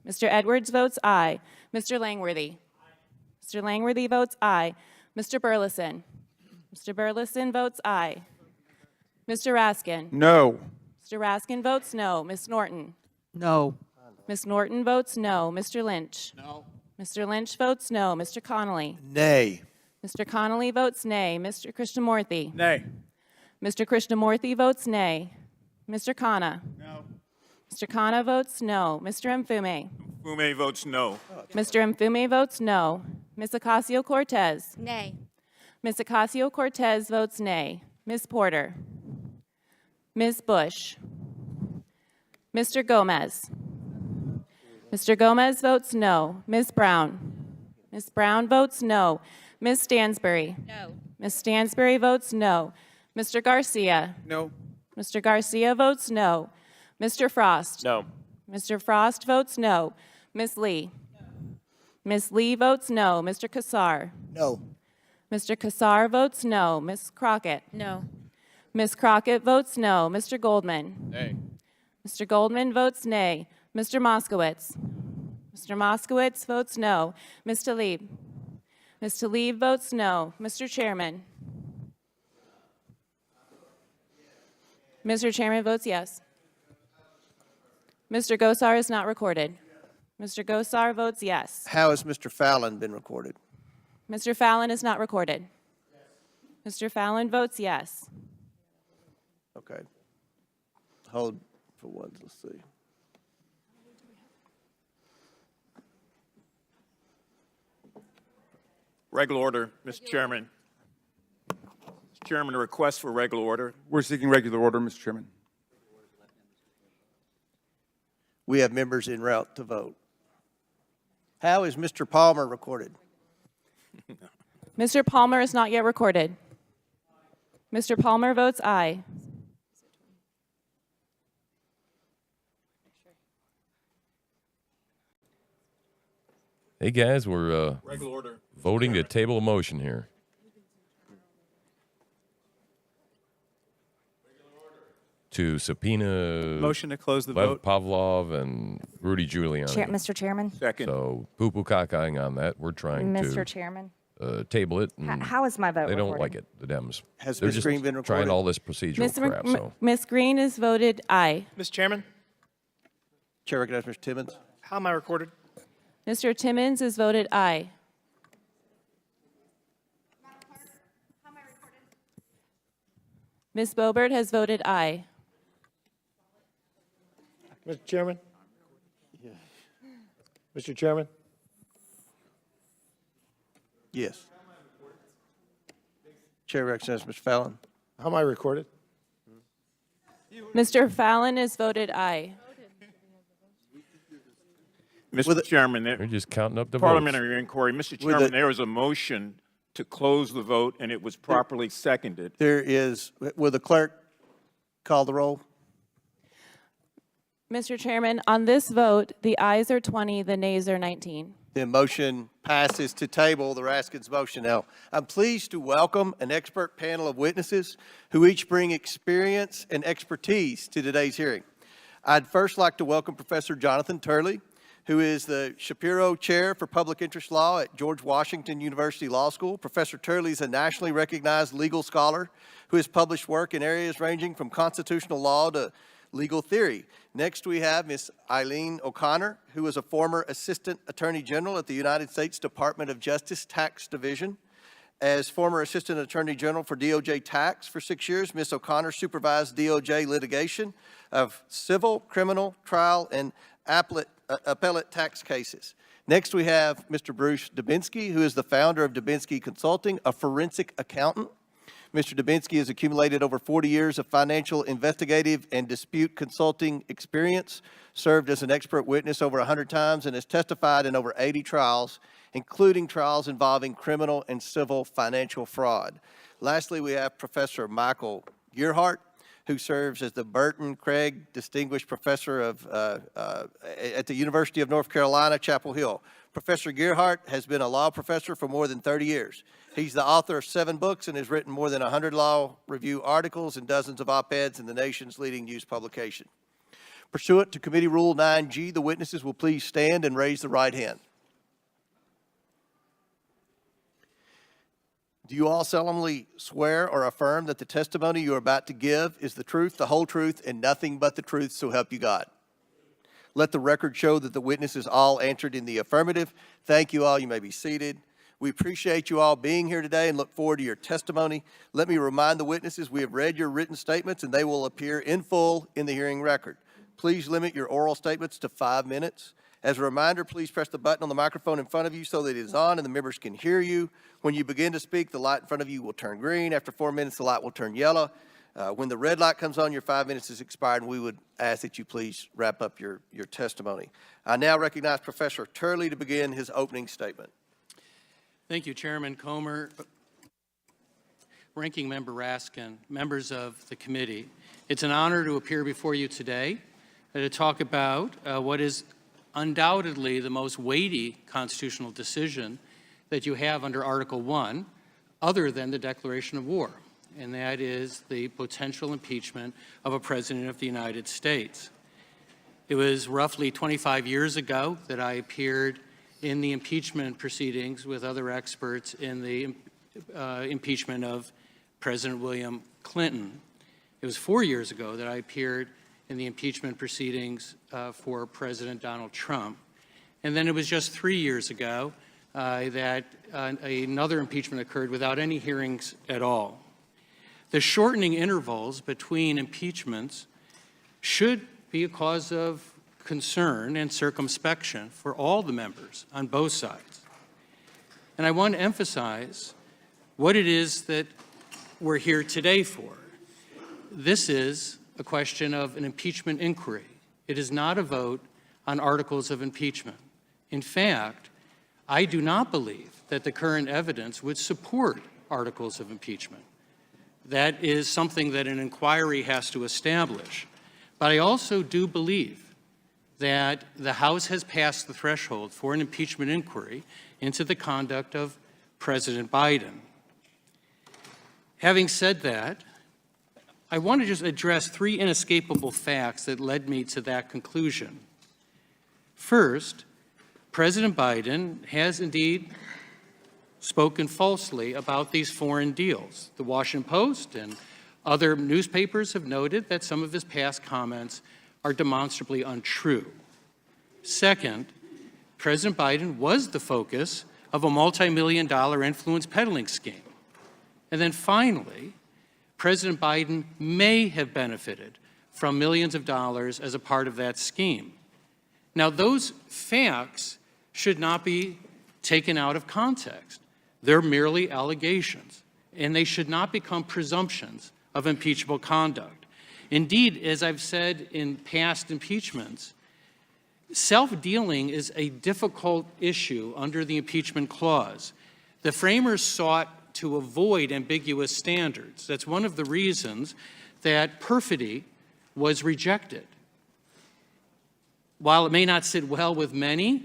Mr. Edwards votes aye. Mr. Langworthy? Mr. Langworthy votes aye. Mr. Burleson? Mr. Burleson votes aye. Mr. Raskin? No. Mr. Raskin votes no. Ms. Norton? No. Ms. Norton votes no. Mr. Lynch? No. Mr. Lynch votes no. Mr. Connolly? Nay. Mr. Connolly votes nay. Mr. Krishnamurthy? Nay. Mr. Krishnamurthy votes nay. Mr. Khanna? No. Mr. Khanna votes no. Mr. Mfume? Fume votes no. Mr. Mfume votes no. Ms. Ocasio-Cortez? Nay. Ms. Ocasio-Cortez votes nay. Ms. Porter? Ms. Bush? Mr. Gomez? Mr. Gomez votes no. Ms. Brown? Ms. Brown votes no. Ms. Stansbury? No. Ms. Stansbury votes no. Mr. Garcia? No. Mr. Garcia votes no. Mr. Frost? No. Mr. Frost votes no. Ms. Lee? Ms. Lee votes no. Mr. Kassar? No. Mr. Kassar votes no. Ms. Crockett? No. Ms. Crockett votes no. Mr. Goldman? Nay. Mr. Goldman votes nay. Mr. Moskowitz? Mr. Moskowitz votes no. Ms. Tlaib? Ms. Tlaib votes no. Mr. Chairman? Mr. Chairman votes yes. Mr. Gosar is not recorded. Mr. Gosar votes yes. How has Mr. Fallon been recorded? Mr. Fallon is not recorded. Mr. Fallon votes yes. Okay. Hold for one, let's see. Regular order, Mr. Chairman. Mr. Chairman, a request for regular order. We're seeking regular order, Mr. Chairman. We have members en route to vote. How is Mr. Palmer recorded? Mr. Palmer is not yet recorded. Mr. Palmer votes aye. Hey guys, we're Regular order. voting to table a motion here. To subpoena Motion to close the Lev vote. Pavlov and Rudy Giuliani. Mr. Chairman? Second. So poo-poo cacaing on that. We're trying Mr. Chairman? to table it. And How is my vote they don't recorded? like it, the Dems. Has They're Ms. just Green been trying recorded? all this procedural crap. So Ms. Green is voted aye. Mr. Chairman, Chair recognizes Mr. Timmons. how am I recorded? Mr. Timmons is voted aye. Ms. Boebert has voted aye. Mr. Chairman? Mr. Chairman? Yes. Chair recognizes Mr. Fallon. How am I recorded? Mr. Fallon is voted aye. Mr. Chairman, they're just counting up the parliamentary inquiry. Mr. With Chairman, the- there was a motion to close the vote, and it was properly seconded. There is, will the clerk call the roll? Mr. Chairman, on this vote, the ayes are 20, the nays are 19. The motion passes to table the Raskins motion. Now, I'm pleased to welcome an expert panel of witnesses who each bring experience and expertise to today's hearing. I'd first like to welcome Professor Jonathan Turley, who is the Shapiro Chair for Public Interest Law at George Washington University Law School. Professor Turley is a nationally recognized legal scholar who has published work in areas ranging from constitutional law to legal theory. Next, we have Ms. Eileen O'Connor, who is a former Assistant Attorney General at the United States Department of Justice Tax Division. As former Assistant Attorney General for DOJ Tax for 6 years, Ms. O'Connor supervised DOJ litigation of civil, criminal, trial, and appellate tax cases. Next, we have Mr. Bruce Dubinsky, who is the founder of Dubinsky Consulting, a forensic accountant. Mr. Dubinsky has accumulated over 40 years of financial, investigative, and dispute consulting experience, served as an expert witness over 100 times, and has testified in over 80 trials, including trials involving criminal and civil financial fraud. Lastly, we have Professor Michael Gearhart, who serves as the Burton Craig Distinguished Professor at the University of North Carolina, Chapel Hill. Professor Gearhart has been a law professor for more than 30 years. He's the author of 7 books and has written more than 100 law review articles and dozens of op-eds in the nation's leading news publication. Pursuant to Committee Rule 9G, the witnesses will please stand and raise the right hand. Do you all solemnly swear or affirm that the testimony you are about to give is the truth, the whole truth, and nothing but the truth, so help you God? Let the record show that the witnesses all answered in the affirmative. Thank you all. You may be seated. We appreciate you all being here today and look forward to your testimony. Let me remind the witnesses we have read your written statements and they will appear in full in the hearing record. Please limit your oral statements to 5 minutes. As a reminder, please press the button on the microphone in front of you so that it is on and the members can hear you. When you begin to speak, the light in front of you will turn green. After 4 minutes, the light will turn yellow. When the red light comes on, your 5 minutes is expired, and we would ask that you please wrap up your testimony. I now recognize Professor Turley to begin his opening statement. Thank you, Chairman Comer, Ranking Member Raskin, members of the committee. It's an honor to appear before you today to talk about what is undoubtedly the most weighty constitutional decision that you have under Article 1, other than the declaration of war, and that is the potential impeachment of a President of the United States. It was roughly 25 years ago that I appeared in the impeachment proceedings with other experts in the impeachment of President William Clinton. It was 4 years ago that I appeared in the impeachment proceedings for President Donald Trump. And then it was just 3 years ago that another impeachment occurred without any hearings at all. The shortening intervals between impeachments should be a cause of concern and circumspection for all the members on both sides. And I want to emphasize what it is that we're here today for. This is a question of an impeachment inquiry. It is not a vote on articles of impeachment. In fact, I do not believe that the current evidence would support articles of impeachment. That is something that an inquiry has to establish. But I also do believe that the House has passed the threshold for an impeachment inquiry into the conduct of President Biden. Having said that, I want to just address three inescapable facts that led me to that conclusion. First, President Biden has indeed spoken falsely about these foreign deals. The Washington Post and other newspapers have noted that some of his past comments are demonstrably untrue. Second, President Biden was the focus of a multi-million-dollar influence peddling scheme. And then finally, President Biden may have benefited from millions of dollars as a part of that scheme. Now, those facts should not be taken out of context. They're merely allegations, and they should not become presumptions of impeachable conduct. Indeed, as I've said in past impeachments, self-dealing is a difficult issue under the impeachment clause. The framers sought to avoid ambiguous standards. That's one of the reasons that perfidy was rejected. While it may not sit well with many,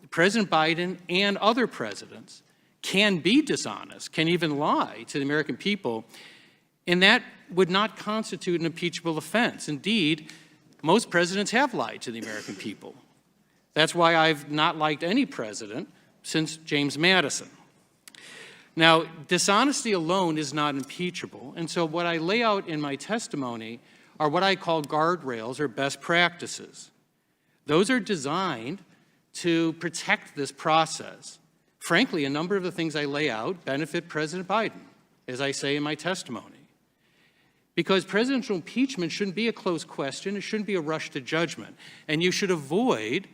President Biden and other presidents can be dishonest, can even lie to the American people, and that would not constitute an impeachable offense. Indeed, most presidents have lied to the American people. That's why I've not liked any president since James Madison. Now, dishonesty alone is not impeachable, and so what I lay out in my testimony are what I call guardrails or best practices. Those are designed to protect this process. Frankly, a number of the things I lay out benefit President Biden, as I say in my testimony. Because presidential impeachment shouldn't be a closed question, it shouldn't be a rush to judgment, and you should avoid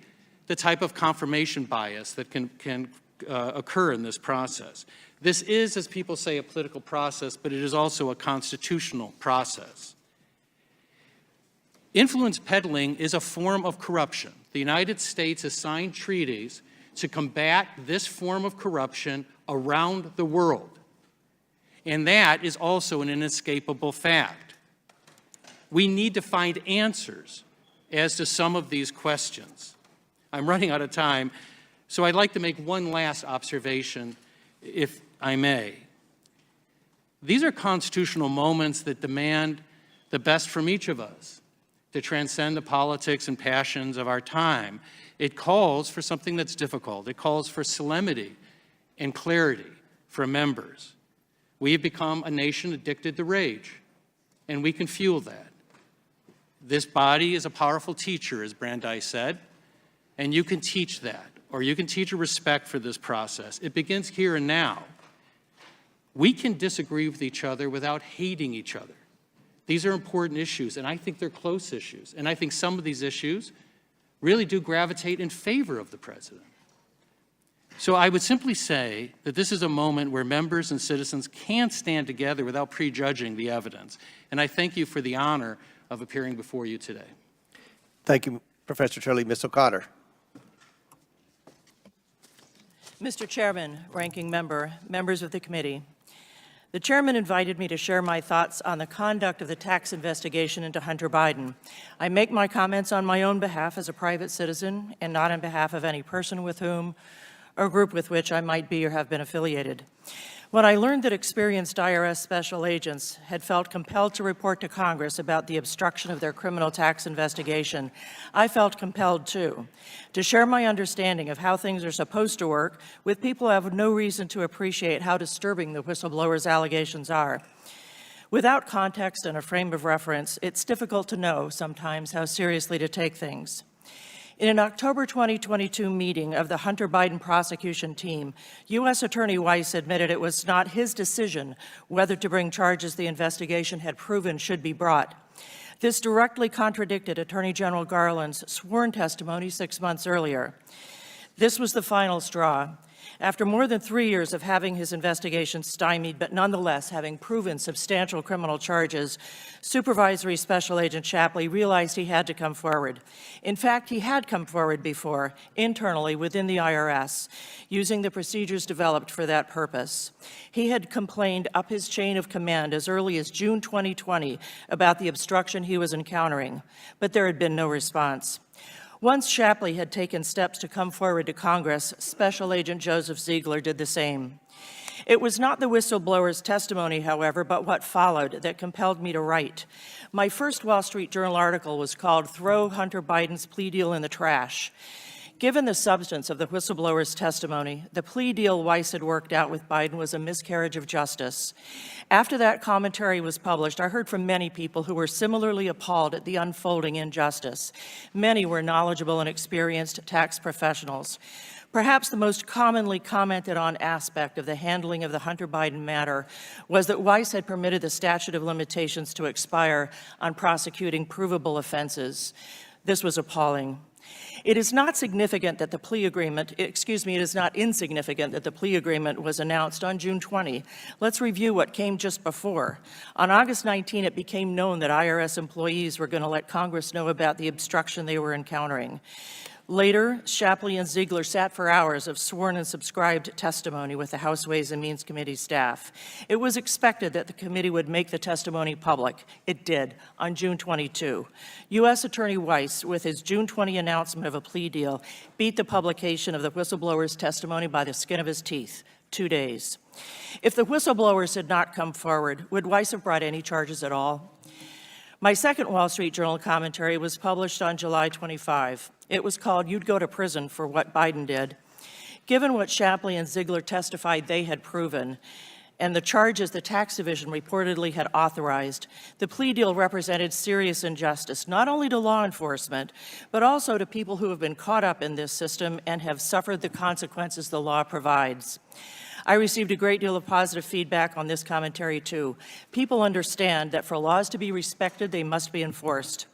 the type of confirmation bias that can occur in this process. This is, as people say, a political process, but it is also a constitutional process. Influence peddling is a form of corruption. The United States has signed treaties to combat this form of corruption around the world. And that is also an inescapable fact. We need to find answers as to some of these questions. I'm running out of time, so I'd like to make one last observation, if I may. These are constitutional moments that demand the best from each of us to transcend the politics and passions of our time. It calls for something that's difficult. It calls for solemnity and clarity from members. We have become a nation addicted to rage, and we can fuel that. This body is a powerful teacher, as Brandeis said, and you can teach that, or you can teach a respect for this process. It begins here and now. We can disagree with each other without hating each other. These are important issues, and I think they're close issues. And I think some of these issues really do gravitate in favor of the president. So I would simply say that this is a moment where members and citizens can stand together without prejudging the evidence. And I thank you for the honor of appearing before you today. Thank you, Professor Turley. Ms. O'Connor. Mr. Chairman, Ranking Member, members of the committee, the chairman invited me to share my thoughts on the conduct of the tax investigation into Hunter Biden. I make my comments on my own behalf as a private citizen and not on behalf of any person with whom or group with which I might be or have been affiliated. When I learned that experienced IRS special agents had felt compelled to report to Congress about the obstruction of their criminal tax investigation, I felt compelled, too, to share my understanding of how things are supposed to work with people who have no reason to appreciate how disturbing the whistleblower's allegations are. Without context and a frame of reference, it's difficult to know sometimes how seriously to take things. In an October 2022 meeting of the Hunter Biden prosecution team, U.S. Attorney Weiss admitted it was not his decision whether to bring charges the investigation had proven should be brought. This directly contradicted Attorney General Garland's sworn testimony 6 months earlier. This was the final straw. After more than 3 years of having his investigation stymied, but nonetheless having proven substantial criminal charges, Supervisory Special Agent Shapley realized he had to come forward. In fact, he had come forward before, internally within the IRS, using the procedures developed for that purpose. He had complained up his chain of command as early as June 2020 about the obstruction he was encountering, but there had been no response. Once Shapley had taken steps to come forward to Congress, Special Agent Joseph Ziegler did the same. It was not the whistleblower's testimony, however, but what followed that compelled me to write. My first Wall Street Journal article was called "Throw Hunter Biden's Plea Deal in the Trash." Given the substance of the whistleblower's testimony, the plea deal Weiss had worked out with Biden was a miscarriage of justice. After that commentary was published, I heard from many people who were similarly appalled at the unfolding injustice. Many were knowledgeable and experienced tax professionals. Perhaps the most commonly commented on aspect of the handling of the Hunter Biden matter was that Weiss had permitted the statute of limitations to expire on prosecuting provable offenses. This was appalling. It is not significant that the plea agreement, it is not insignificant that the plea agreement was announced on June 20. Let's review what came just before. On August 19, it became known that IRS employees were going to let Congress know about the obstruction they were encountering. Later, Shapley and Ziegler sat for hours of sworn and subscribed testimony with the House Ways and Means Committee staff. It was expected that the committee would make the testimony public. It did, on June 22. U.S. Attorney Weiss, with his June 20 announcement of a plea deal, beat the publication of the whistleblower's testimony by the skin of his teeth. 2 days. If the whistleblowers had not come forward, would Weiss have brought any charges at all? My second Wall Street Journal commentary was published on July 25. It was called "You'd Go to Prison for What Biden Did." Given what Shapley and Ziegler testified they had proven, and the charges the tax division reportedly had authorized, the plea deal represented serious injustice, not only to law enforcement, but also to people who have been caught up in this system and have suffered the consequences the law provides. I received a great deal of positive feedback on this commentary, too. People understand that for laws to be respected, they must be enforced.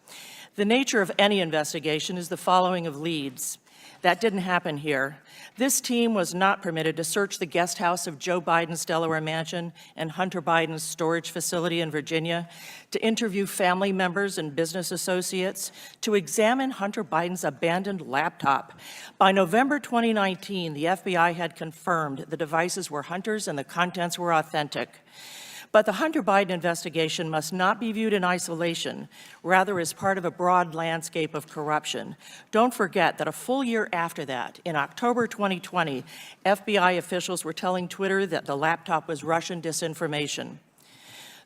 The nature of any investigation is the following of leads. That didn't happen here. This team was not permitted to search the guest house of Joe Biden's Delaware mansion and Hunter Biden's storage facility in Virginia, to interview family members and business associates, to examine Hunter Biden's abandoned laptop. By November 2019, the FBI had confirmed the devices were Hunter's and the contents were authentic. But the Hunter Biden investigation must not be viewed in isolation, rather as part of a broad landscape of corruption. Don't forget that a full year after that, in October 2020, FBI officials were telling Twitter that the laptop was Russian disinformation.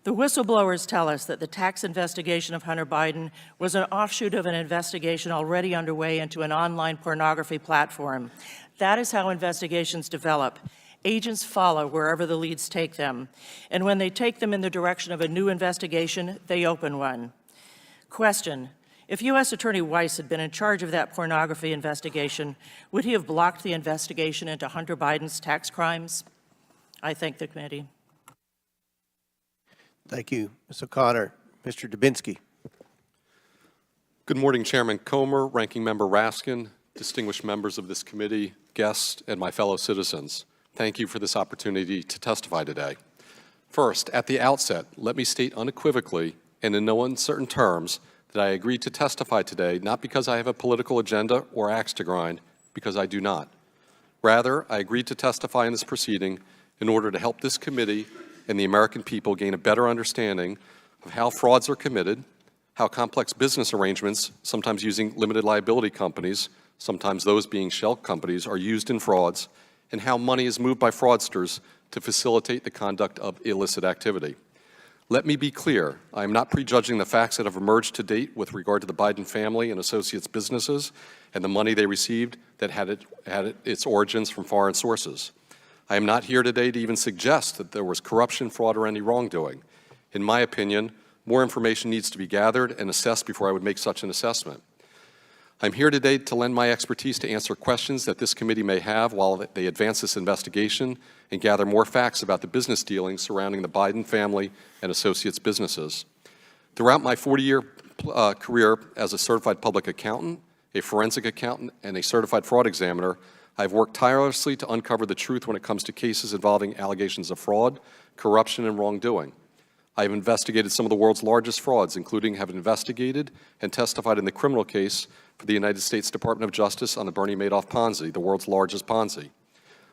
The whistleblowers tell us that the tax investigation of Hunter Biden was an offshoot of an investigation already underway into an online pornography platform. That is how investigations develop. Agents follow wherever the leads take them, and when they take them in the direction of a new investigation, they open one. Question: if U.S. Attorney Weiss had been in charge of that pornography investigation, would he have blocked the investigation into Hunter Biden's tax crimes? I thank the committee. Thank you, Ms. O'Connor. Mr. Dubinsky. Good morning, Chairman Comer, Ranking Member Raskin, distinguished members of this committee, guests, and my fellow citizens. Thank you for this opportunity to testify today. First, at the outset, let me state unequivocally and in no uncertain terms that I agreed to testify today not because I have a political agenda or axe to grind, because I do not. Rather, I agreed to testify in this proceeding in order to help this committee and the American people gain a better understanding of how frauds are committed, how complex business arrangements, sometimes using limited liability companies, sometimes those being shell companies, are used in frauds, and how money is moved by fraudsters to facilitate the conduct of illicit activity. Let me be clear, I am not prejudging the facts that have emerged to date with regard to the Biden family and associates businesses and the money they received that had its origins from foreign sources. I am not here today to even suggest that there was corruption, fraud, or any wrongdoing. In my opinion, more information needs to be gathered and assessed before I would make such an assessment. I'm here today to lend my expertise to answer questions that this committee may have while they advance this investigation and gather more facts about the business dealings surrounding the Biden family and associates businesses. Throughout my 40-year career as a certified public accountant, a forensic accountant, and a certified fraud examiner, I've worked tirelessly to uncover the truth when it comes to cases involving allegations of fraud, corruption, and wrongdoing. I have investigated some of the world's largest frauds, including have investigated and testified in the criminal case for the United States Department of Justice on the Bernie Madoff Ponzi, the world's largest Ponzi.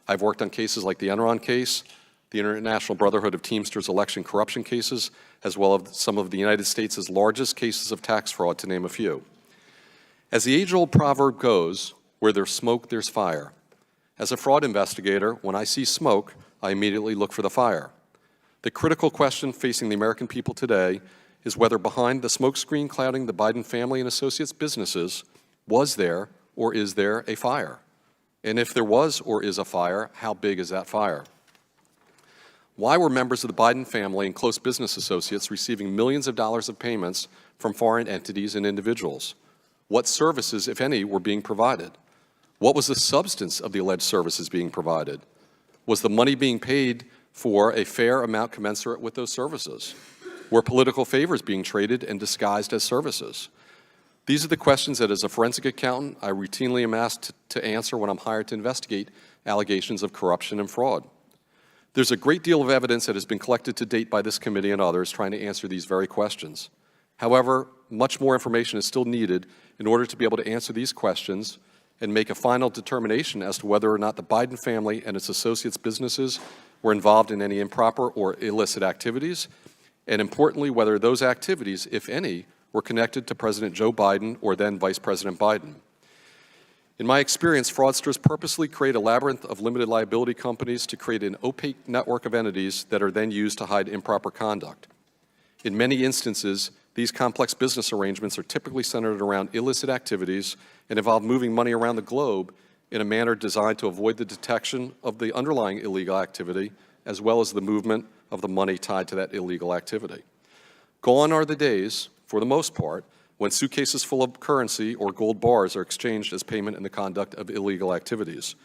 I've worked on cases like the Enron case, the International Brotherhood of Teamsters election corruption cases, as well as some of the United States' largest cases of tax fraud, to name a few. As the age-old proverb goes, where there's smoke, there's fire. As a fraud investigator, when I see smoke, I immediately look for the fire. The critical question facing the American people today is whether behind the smokescreen clouding the Biden family and associates' businesses, was there or is there a fire? And if there was or is a fire, how big is that fire? Why were members of the Biden family and close business associates receiving millions of dollars of payments from foreign entities and individuals? What services, if any, were being provided? What was the substance of the alleged services being provided? Was the money being paid for a fair amount commensurate with those services? Were political favors being traded and disguised as services? These are the questions that, as a forensic accountant, I routinely am asked to answer when I'm hired to investigate allegations of corruption and fraud. There's a great deal of evidence that has been collected to date by this committee and others trying to answer these very questions. However, much more information is still needed in order to be able to answer these questions and make a final determination as to whether or not the Biden family and its associates' businesses were involved in any improper or illicit activities, and importantly, whether those activities, if any, were connected to President Joe Biden or then Vice President Biden. In my experience, fraudsters purposely create a labyrinth of limited liability companies to create an opaque network of entities that are then used to hide improper conduct. In many instances, these complex business arrangements are typically centered around illicit activities and involve moving money around the globe in a manner designed to avoid the detection of the underlying illegal activity, as well as the movement of the money tied to that illegal activity. Gone are the days, for the most part, when suitcases full of currency or gold bars are exchanged as payment in the conduct of illegal activities.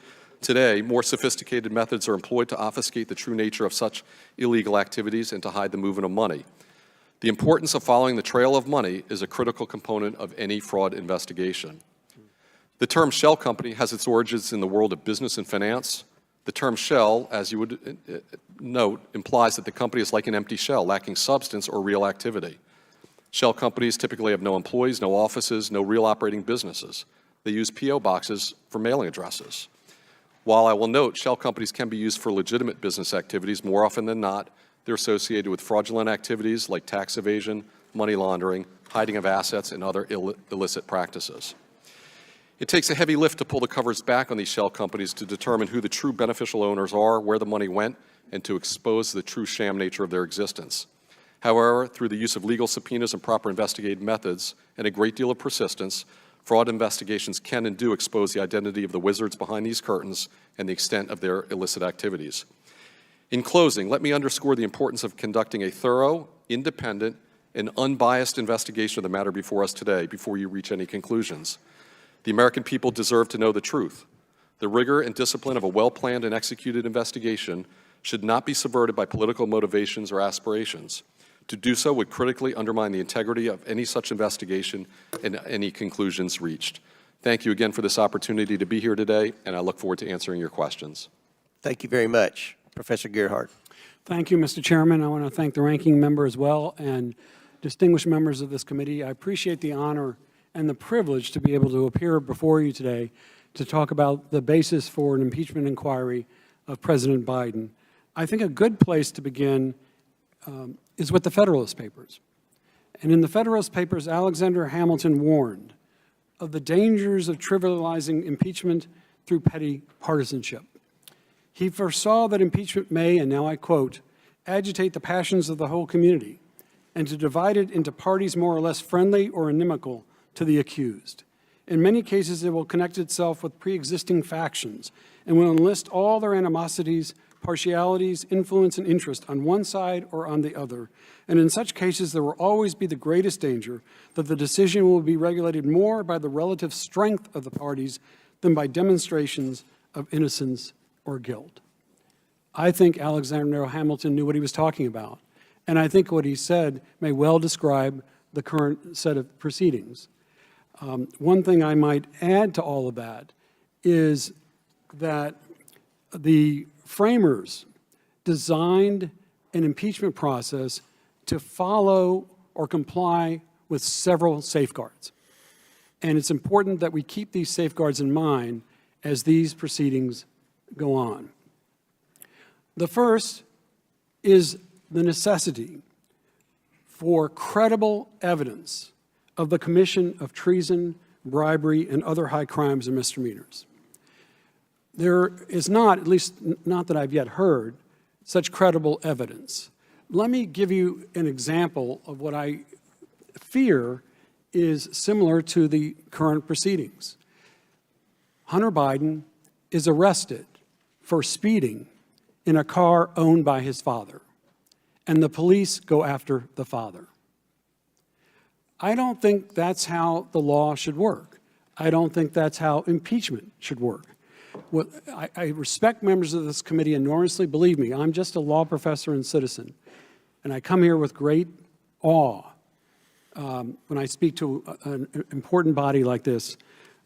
Today, more sophisticated methods are employed to obfuscate the true nature of such illegal activities and to hide the movement of money. The importance of following the trail of money is a critical component of any fraud investigation. The term shell company has its origins in the world of business and finance. The term shell, as you would note, implies that the company is like an empty shell, lacking substance or real activity. Shell companies typically have no employees, no offices, no real operating businesses. They use P.O. boxes for mailing addresses. While I will note shell companies can be used for legitimate business activities, more often than not, they're associated with fraudulent activities like tax evasion, money laundering, hiding of assets, and other illicit practices. It takes a heavy lift to pull the covers back on these shell companies to determine who the true beneficial owners are, where the money went, and to expose the true sham nature of their existence. However, through the use of legal subpoenas and proper investigative methods and a great deal of persistence, fraud investigations can and do expose the identity of the wizards behind these curtains and the extent of their illicit activities. In closing, let me underscore the importance of conducting a thorough, independent, and unbiased investigation of the matter before us today before you reach any conclusions. The American people deserve to know the truth. The rigor and discipline of a well-planned and executed investigation should not be subverted by political motivations or aspirations. To do so would critically undermine the integrity of any such investigation and any conclusions reached. Thank you again for this opportunity to be here today, and I look forward to answering your questions. Thank you very much. Professor Gerhardt. Thank you, Mr. Chairman. I want to thank the ranking member as well and distinguished members of this committee. I appreciate the honor and the privilege to be able to appear before you today to talk about the basis for an impeachment inquiry of President Biden. I think a good place to begin is with the Federalist Papers. And in the Federalist Papers, Alexander Hamilton warned of the dangers of trivializing impeachment through petty partisanship. He foresaw that impeachment may, and now I quote, agitate the passions of the whole community and to divide it into parties more or less friendly or inimical to the accused. In many cases, it will connect itself with pre-existing factions and will enlist all their animosities, partialities, influence, and interest on one side or on the other. And in such cases, there will always be the greatest danger that the decision will be regulated more by the relative strength of the parties than by demonstrations of innocence or guilt. I think Alexander Hamilton knew what he was talking about. And I think what he said may well describe the current set of proceedings. One thing I might add to all of that is that the framers designed an impeachment process to follow or comply with several safeguards. And it's important that we keep these safeguards in mind as these proceedings go on. The first is the necessity for credible evidence of the commission of treason, bribery, and other high crimes and misdemeanors. There is not, at least not that I've yet heard, such credible evidence. Let me give you an example of what I fear is similar to the current proceedings. Hunter Biden is arrested for speeding in a car owned by his father, and the police go after the father. I don't think that's how the law should work. I don't think that's how impeachment should work. I respect members of this committee enormously. Believe me, I'm just a law professor and citizen, and I come here with great awe when I speak to an important body like this.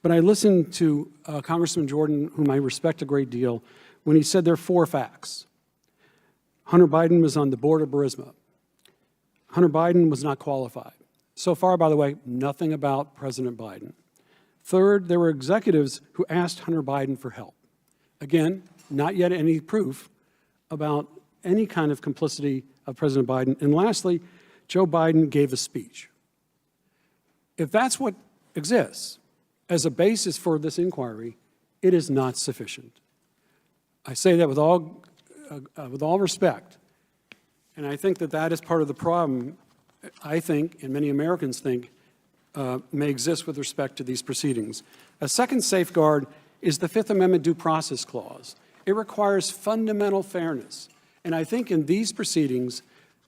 But I listened to Congressman Jordan, whom I respect a great deal, when he said there are 4 facts. Hunter Biden was on the board of Burisma. Hunter Biden was not qualified. So far, by the way, nothing about President Biden. Third, there were executives who asked Hunter Biden for help. Again, not yet any proof about any kind of complicity of President Biden. And lastly, Joe Biden gave a speech. If that's what exists as a basis for this inquiry, it is not sufficient. I say that with all respect, and I think that that is part of the problem, I think, and many Americans think, may exist with respect to these proceedings. A second safeguard is the Fifth Amendment Due Process Clause. It requires fundamental fairness. And I think in these proceedings,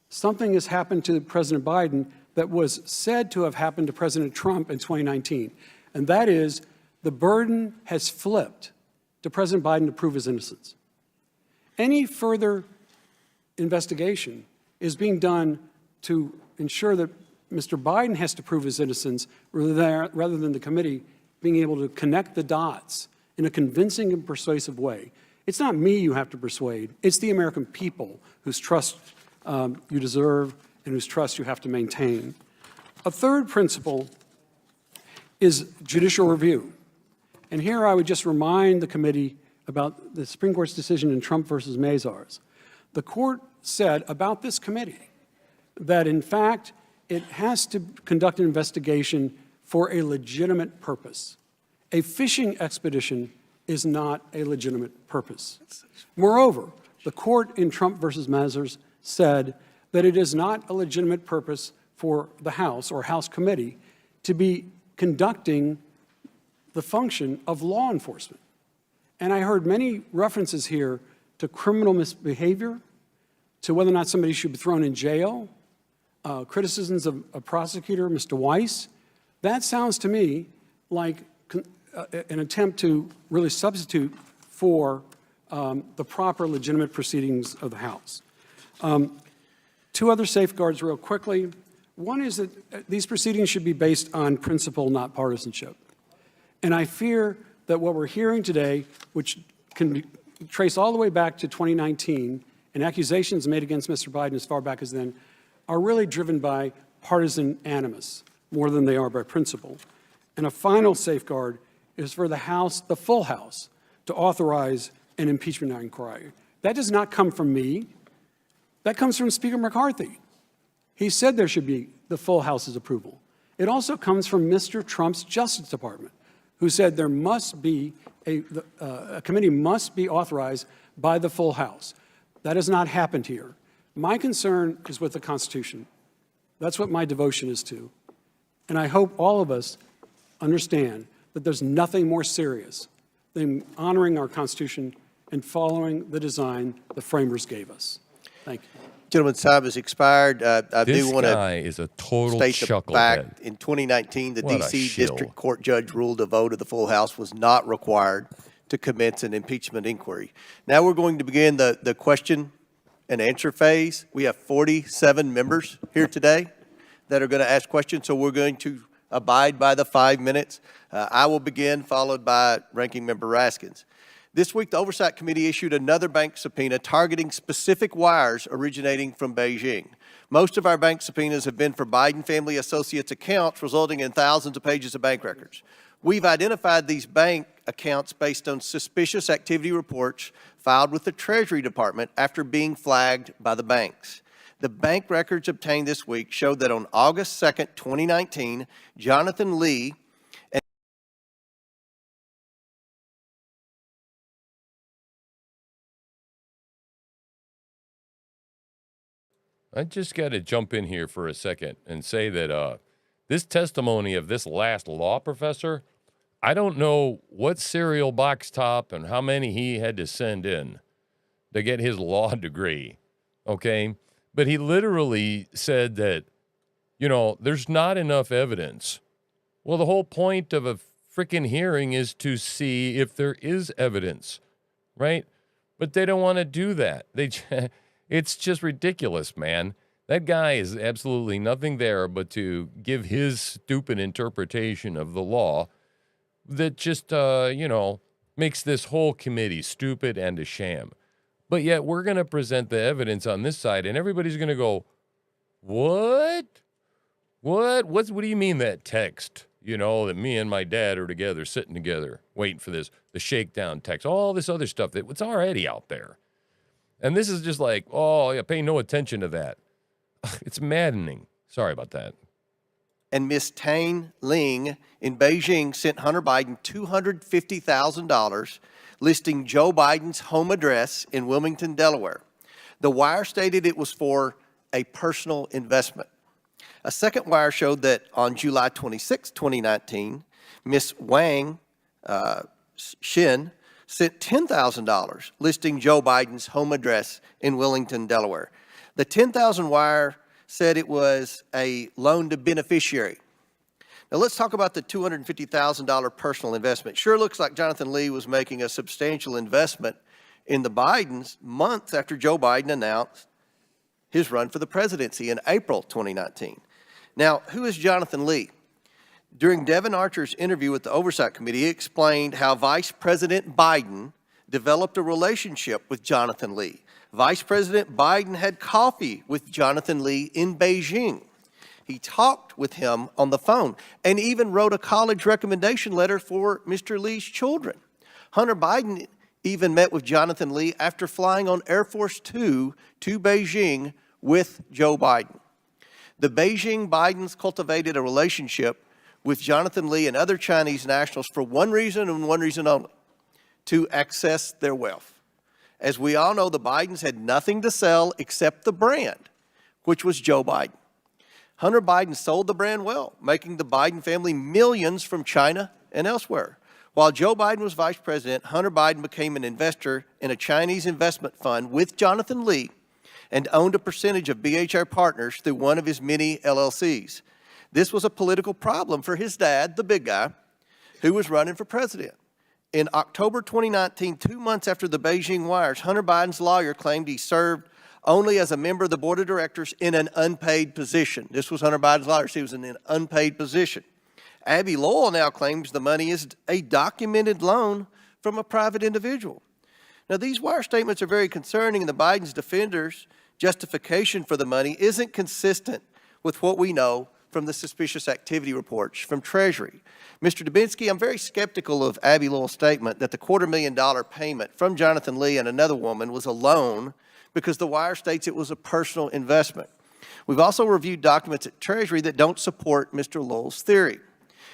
something has happened to President Biden that was said to have happened to President Trump in 2019. And that is, the burden has flipped to President Biden to prove his innocence. Any further investigation is being done to ensure that Mr. Biden has to prove his innocence rather than the committee being able to connect the dots in a convincing and persuasive way. It's not me you have to persuade. It's the American people whose trust you deserve and whose trust you have to maintain. A third principle is judicial review. And here I would just remind the committee about the Supreme Court's decision in Trump versus Mazars. The court said about this committee that, in fact, it has to conduct an investigation for a legitimate purpose. A fishing expedition is not a legitimate purpose. Moreover, the court in Trump versus Mazars said that it is not a legitimate purpose for the House or House committee to be conducting the function of law enforcement. And I heard many references here to criminal misbehavior, to whether or not somebody should be thrown in jail, criticisms of a prosecutor, Mr. Weiss. That sounds to me like an attempt to really substitute for the proper legitimate proceedings of the House. 2 other safeguards real quickly. One is that these proceedings should be based on principle, not partisanship. And I fear that what we're hearing today, which can be traced all the way back to 2019, and accusations made against Mr. Biden as far back as then, are really driven by partisan animus more than they are by principle. And a final safeguard is for the House, the full House, to authorize an impeachment inquiry. That does not come from me. That comes from Speaker McCarthy. He said there should be the full House's approval. It also comes from Mr. Trump's Justice Department, who said there must be a committee must be authorized by the full House. That has not happened here. My concern is with the Constitution. That's what my devotion is to. And I hope all of us understand that there's nothing more serious than honoring our Constitution and following the design the framers gave us. Thank you. Gentleman's time has expired. I do want guy is a total state the chucklehead. fact. In 2019, the What a D.C. shill. District Court judge ruled a vote of the full House was not required to commence an impeachment inquiry. Now we're going to begin the question and answer phase. We have 47 members here today that are going to ask questions, so we're going to abide by the 5 minutes. I will begin, followed by Ranking Member Raskins. This week, the Oversight Committee issued another bank subpoena targeting specific wires originating from Beijing. Most of our bank subpoenas have been for Biden family associates' accounts, resulting in thousands of pages of bank records. We've identified these bank accounts based on suspicious activity reports filed with the Treasury Department after being flagged by the banks. The bank records obtained this week showed that on August 2nd, 2019, Jonathan Lee I just got to jump in here for a second and say that this testimony of this last law professor, I don't know what cereal box top and how many he had to send in to get his law degree, okay? But he literally said that, there's not enough evidence. Well, the whole point of a freaking hearing is to see if there is evidence, right? But they don't want to do that. It's just ridiculous, man. That guy is absolutely nothing there but to give his stupid interpretation of the law that just, makes this whole committee stupid and a sham. But yet we're going to present the evidence on this side, and everybody's going to go, what? What do you mean that text? That me and my dad are together, sitting together, waiting for this, the shakedown text, all this other stuff that's already out there. And this is just like, pay no attention to that. It's maddening. Sorry about that. and Miss Tang Ling in Beijing sent Hunter Biden $250,000 listing Joe Biden's home address in Wilmington, Delaware. The wire stated it was for a personal investment. A second wire showed that on July 26, 2019, Miss Wang Xin sent $10,000 listing Joe Biden's home address in Wilmington, Delaware. The $10,000 wire said it was a loan to beneficiary. Now let's talk about the $250,000 personal investment. Sure looks like Jonathan Lee was making a substantial investment in the Bidens months after Joe Biden announced his run for the presidency in April 2019. Now, who is Jonathan Lee? During Devin Archer's interview with the Oversight Committee, he explained how Vice President Biden developed a relationship with Jonathan Lee. Vice President Biden had coffee with Jonathan Lee in Beijing. He talked with him on the phone and even wrote a college recommendation letter for Mr. Lee's children. Hunter Biden even met with Jonathan Lee after flying on Air Force Two to Beijing with Joe Biden. The Beijing Bidens cultivated a relationship with Jonathan Lee and other Chinese nationals for one reason and one reason only: to access their wealth. As we all know, the Bidens had nothing to sell except the brand, which was Joe Biden. Hunter Biden sold the brand well, making the Biden family millions from China and elsewhere. While Joe Biden was vice president, Hunter Biden became an investor in a Chinese investment fund with Jonathan Lee and owned a percentage of BHR Partners through one of his many LLCs. This was a political problem for his dad, the big guy, who was running for president. In October 2019, 2 months after the Beijing wires, Hunter Biden's lawyer claimed he served only as a member of the board of directors in an unpaid position. This was Hunter Biden's lawyer. He was in an unpaid position. Abby Lowell now claims the money is a documented loan from a private individual. Now, these wire statements are very concerning, and the Biden's defenders' justification for the money isn't consistent with what we know from the suspicious activity reports from Treasury. Mr. Dubinsky, I'm very skeptical of Abby Lowell's statement that the $250,000 payment from Jonathan Lee and another woman was a loan, because the wire states it was a personal investment. We've also reviewed documents at Treasury that don't support Mr. Lowell's theory.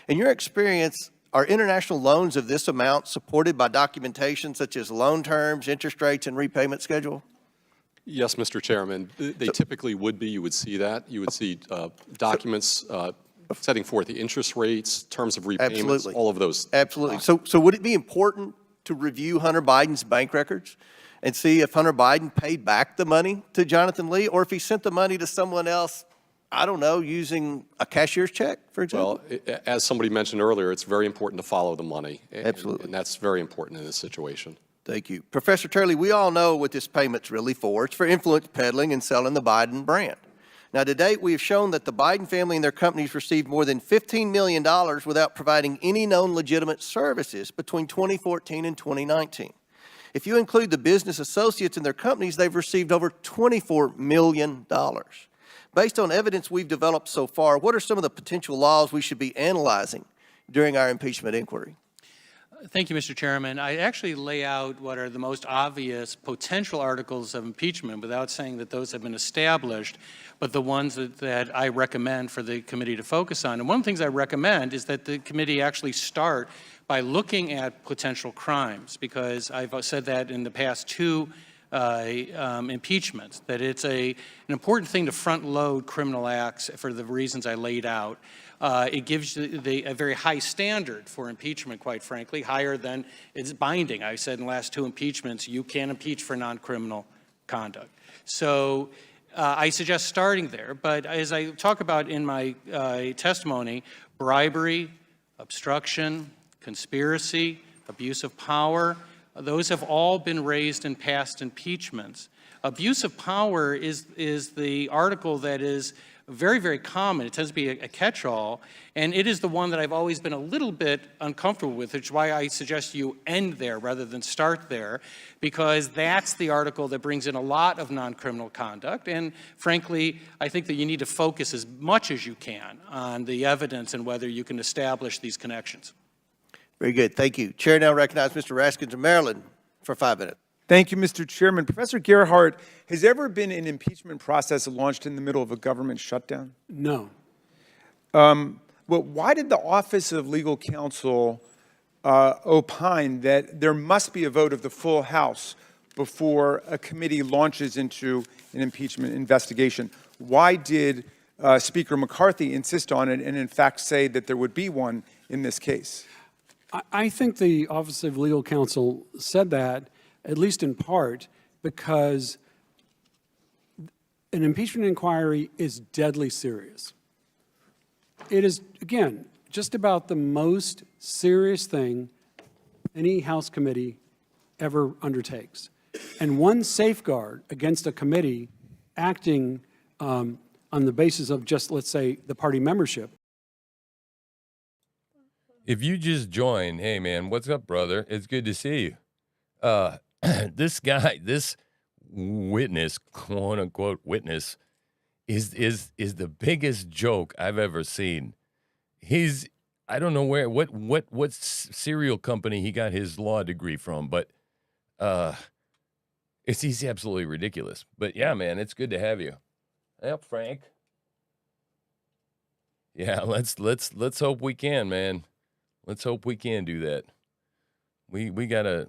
In your experience, are international loans of this amount supported by documentation such as loan terms, interest rates, and repayment schedule? Yes, Mr. Chairman. They typically would be. You would see that. You would see documents setting forth the interest rates, terms of repayments, Absolutely. all of those. Absolutely. So would it be important to review Hunter Biden's bank records and see if Hunter Biden paid back the money to Jonathan Lee, or if he sent the money to someone else, I don't know, using a cashier's check, for example? Well, as somebody mentioned earlier, it's very important to follow the money. Absolutely. And that's very important in this situation. Thank you. Professor Turley, we all know what this payment's really for. It's for influence peddling and selling the Biden brand. Now, to date, we have shown that the Biden family and their companies received more than $15 million without providing any known legitimate services between 2014 and 2019. If you include the business associates and their companies, they've received over $24 million. Based on evidence we've developed so far, what are some of the potential laws we should be analyzing during our impeachment inquiry? Thank you, Mr. Chairman. I actually lay out what are the most obvious potential articles of impeachment without saying that those have been established, but the ones that I recommend for the committee to focus on. And one of the things I recommend is that the committee actually start by looking at potential crimes, because I've said that in the past two impeachments, that it's an important thing to front-load criminal acts for the reasons I laid out. It gives a very high standard for impeachment, quite frankly, higher than it's binding. I said in the last two impeachments, you can't impeach for non-criminal conduct. So I suggest starting there. But as I talk about in my testimony, bribery, obstruction, conspiracy, abuse of power, those have all been raised in past impeachments. Abuse of power is the article that is very, very common. It tends to be a catch-all, and it is the one that I've always been a little bit uncomfortable with, which is why I suggest you end there rather than start there, because that's the article that brings in a lot of non-criminal conduct. And frankly, I think that you need to focus as much as you can on the evidence and whether you can establish these connections. Very good. Thank you. Chair now recognizes Mr. Raskins of Maryland for 5 minutes. Thank you, Mr. Chairman. Professor Gerhardt, has there ever been an impeachment process launched in the middle of a government shutdown? No. Well, why did the Office of Legal Counsel opine that there must be a vote of the full House before a committee launches into an impeachment investigation? Why did Speaker McCarthy insist on it and, in fact, say that there would be one in this case? I think the Office of Legal Counsel said that, at least in part, because an impeachment inquiry is deadly serious. It is, again, just about the most serious thing any House committee ever undertakes. And one safeguard against a committee acting on the basis of just, let's say, the party membership. If you just join, hey, man, what's up, brother? It's good to see you. This guy, this witness, quote unquote witness, is the biggest joke I've ever seen. I don't know what cereal company he got his law degree from, but he's absolutely ridiculous. But yeah, man, it's good to have you. Yep, Frank. Yeah, let's hope we can, man. Let's hope we can do that. We gotta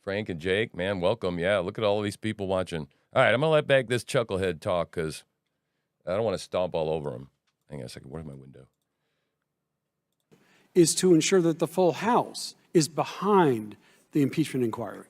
Frank and Jake, man, welcome. Yeah, look at all these people watching. All right, I'm gonna let back this chucklehead talk because I don't want to stomp all over him. Hang on a second. Where's my window? Is to ensure that the full House is behind the impeachment inquiry.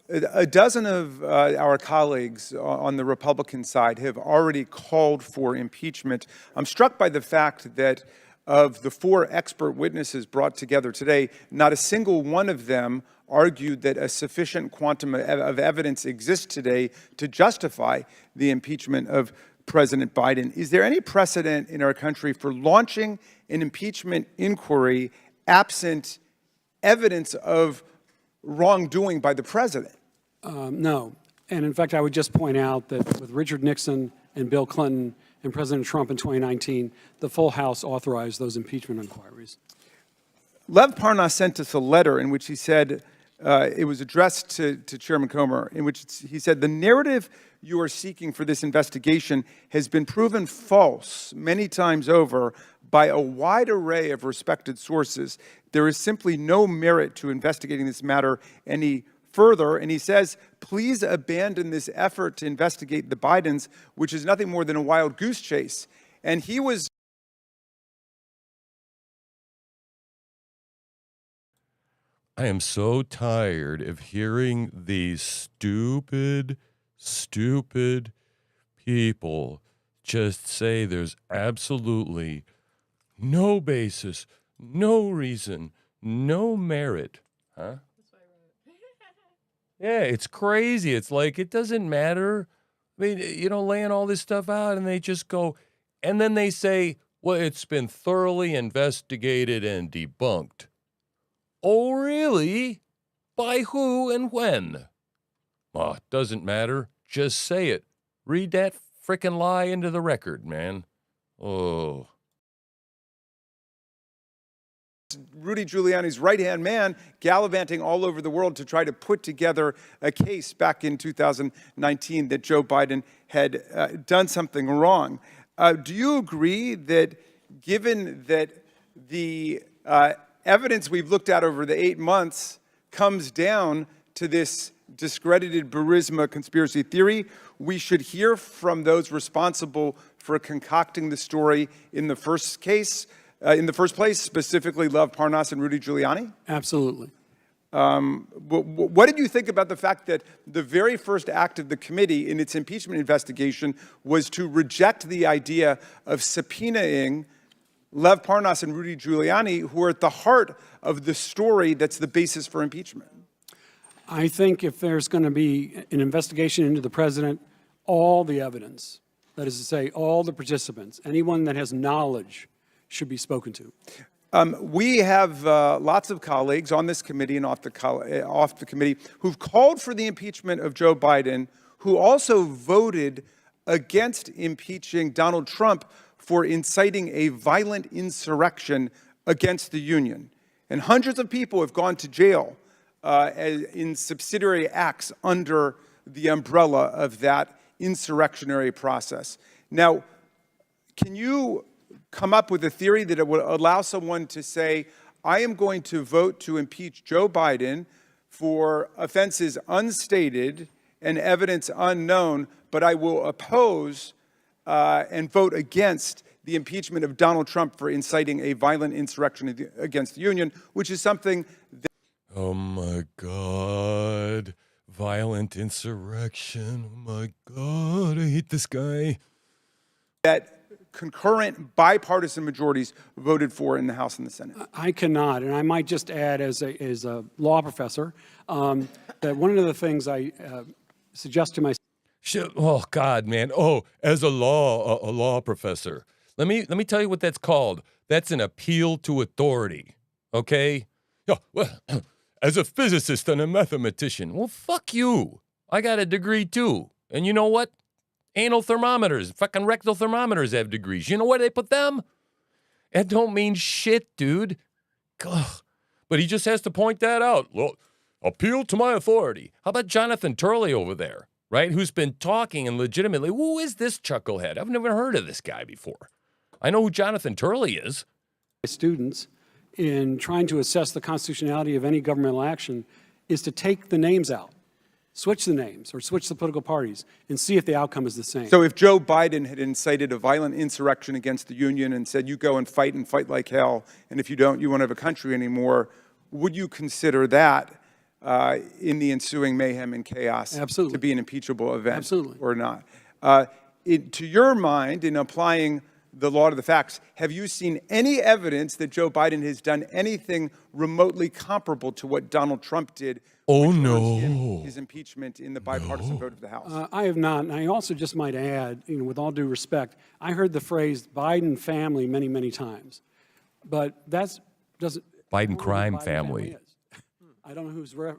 A dozen of our colleagues on the Republican side have already called for impeachment. I'm struck by the fact that of the 4 expert witnesses brought together today, not a single one of them argued that a sufficient quantum of evidence exists today to justify the impeachment of President Biden. Is there any precedent in our country for launching an impeachment inquiry absent evidence of wrongdoing by the president? No. And in fact, I would just point out that with Richard Nixon and Bill Clinton and President Trump in 2019, the full House authorized those impeachment inquiries. Lev Parnas sent us a letter in which he said, it was addressed to Chairman Comer, in which he said, the narrative you are seeking for this investigation has been proven false many times over by a wide array of respected sources. There is simply no merit to investigating this matter any further. And he says, please abandon this effort to investigate the Bidens, which is nothing more than a wild goose chase. And he was I am so tired of hearing these stupid people just say there's absolutely no basis, no reason, no merit. Huh? Yeah, it's crazy. It's like, it doesn't matter. I mean, laying all this stuff out, and they just go, and then they say, well, it's been thoroughly investigated and debunked. Oh, really? By who and when? Oh, it doesn't matter. Just say it. Read that frickin' lie into the record, man. Oh. Rudy Giuliani's right-hand man gallivanting all over the world to try to put together a case back in 2019 that Joe Biden had done something wrong. Do you agree that given that the evidence we've looked at over the 8 months comes down to this discredited Burisma conspiracy theory, we should hear from those responsible for concocting the story in the first case, in the first place, specifically Lev Parnas and Rudy Giuliani? Absolutely. What did you think about the fact that the very first act of the committee in its impeachment investigation was to reject the idea of subpoenaing Lev Parnas and Rudy Giuliani, who are at the heart of the story that's the basis for impeachment? I think if there's going to be an investigation into the president, all the evidence, that is to say, all the participants, anyone that has knowledge should be spoken to. We have lots of colleagues on this committee and off the committee who've called for the impeachment of Joe Biden, who also voted against impeaching Donald Trump for inciting a violent insurrection against the Union. And hundreds of people have gone to jail in subsidiary acts under the umbrella of that insurrectionary process. Now, can you come up with a theory that it would allow someone to say, I am going to vote to impeach Joe Biden for offenses unstated and evidence unknown, but I will oppose and vote against the impeachment of Donald Trump for inciting a violent insurrection against the Union, which is something that... Oh, my God. Violent insurrection. Oh, my God. I hate this guy. That concurrent bipartisan majorities voted for in the House and the Senate. I cannot, and I might just add as a law professor, that one of the things I suggest to myself... Oh, God, man. Oh, as a law professor. Let me tell you what that's called. That's an appeal to authority, okay? Yeah, well, as a physicist and a mathematician, well, fuck you. I got a degree, too. And you know what? Anal thermometers, fucking rectal thermometers have degrees. You know where they put them? That don't mean shit, dude. Ugh. But he just has to point that out. Look, appeal to my authority. How about Jonathan Turley over there, right? Who's been talking and legitimately, who is this chucklehead? I've never heard of this guy before. I know who Jonathan Turley is. Students, in trying to assess the constitutionality of any governmental action, is to take the names out. Switch the names or switch the political parties and see if the outcome is the same. So if Joe Biden had incited a violent insurrection against the Union and said, you go and fight like hell, and if you don't, you won't have a country anymore, would you consider that in the ensuing mayhem and chaos Absolutely. To be an impeachable event? Absolutely. Or not? To your mind, in applying the law to the facts, have you seen any evidence that Joe Biden has done anything remotely comparable to what Donald Trump did? Oh, no. His impeachment in the bipartisan vote of the House. I have not, and I also just might add, with all due respect, I heard the phrase Biden family many, many times, but that doesn't... Biden crime family. I don't know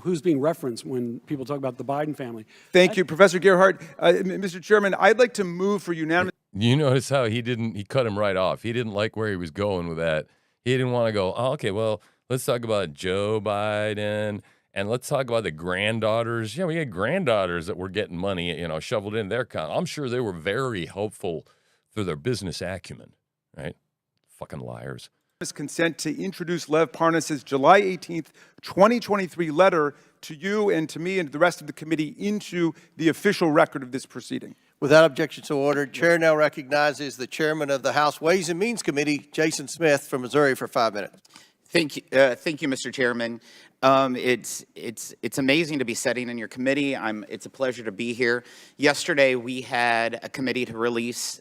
who's being referenced when people talk about the Biden family. Thank you, Professor Gerhardt. Mr. Chairman, I'd like to move for unanimous... You notice how he cut him right off. He didn't like where he was going with that. He didn't want to go, oh, okay, well, let's talk about Joe Biden, and let's talk about the granddaughters. Yeah, we had granddaughters that were getting money, shoveled in their account. I'm sure they were very helpful through their business acumen, right? Fucking liars. Consent to introduce Lev Parnas' July 18th, 2023 letter to you and to me and to the rest of the committee into the official record of this proceeding. Without objection, so ordered. Chair now recognizes the chairman of the House Ways and Means Committee, Jason Smith from Missouri, for 5 minutes. Thank you, Mr. Chairman. It's amazing to be sitting in your committee. It's a pleasure to be here. Yesterday, we had a committee to release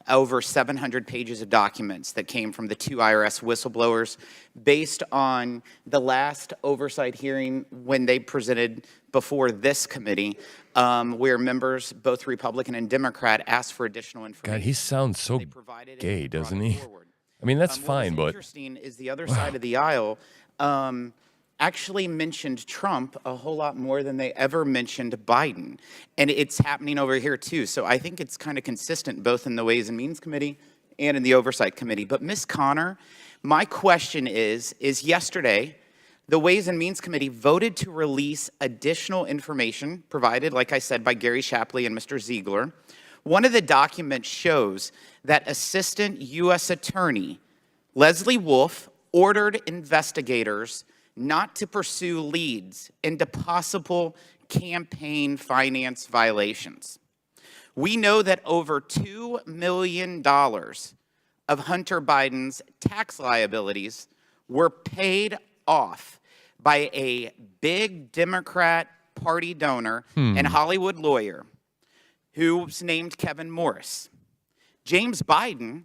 over 700 pages of documents that came from the 2 IRS whistleblowers based on the last oversight hearing when they presented before this committee, where members, both Republican and Democrat, asked for additional information. God, he sounds so gay, doesn't he? I mean, that's What fine, was but interesting is the other side of the aisle actually mentioned Trump a whole lot more than they ever mentioned Biden. And it's happening over here, too. So I think it's kind of consistent both in the Ways and Means Committee and in the Oversight Committee. But Ms. Connor, my question is yesterday, the Ways and Means Committee voted to release additional information provided, like I said, by Gary Shapley and Mr. Ziegler. One of the documents shows that Assistant U.S. Attorney Leslie Wolf ordered investigators not to pursue leads into possible campaign finance violations. We know that over $2 million of Hunter Biden's tax liabilities were paid off by a big Democrat Party donor and Hollywood lawyer who's named Kevin Morris. James Biden,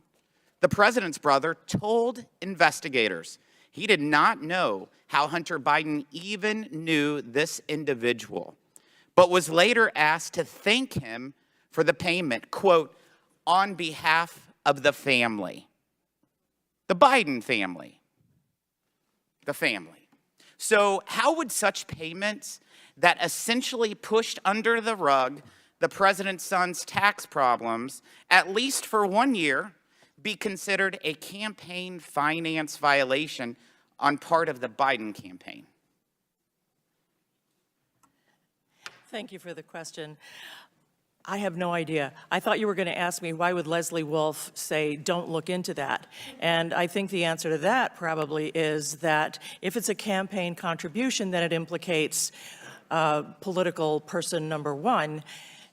the president's brother, told investigators he did not know how Hunter Biden even knew this individual, but was later asked to thank him for the payment, quote, on behalf of the family. The Biden family. The family. So how would such payments that essentially pushed under the rug the president's son's tax problems, at least for 1 year, be considered a campaign finance violation on part of the Biden campaign? Thank you for the question. I have no idea. I thought you were going to ask me, why would Leslie Wolf say, don't look into that? And I think the answer to that probably is that if it's a campaign contribution, then it implicates political person number one.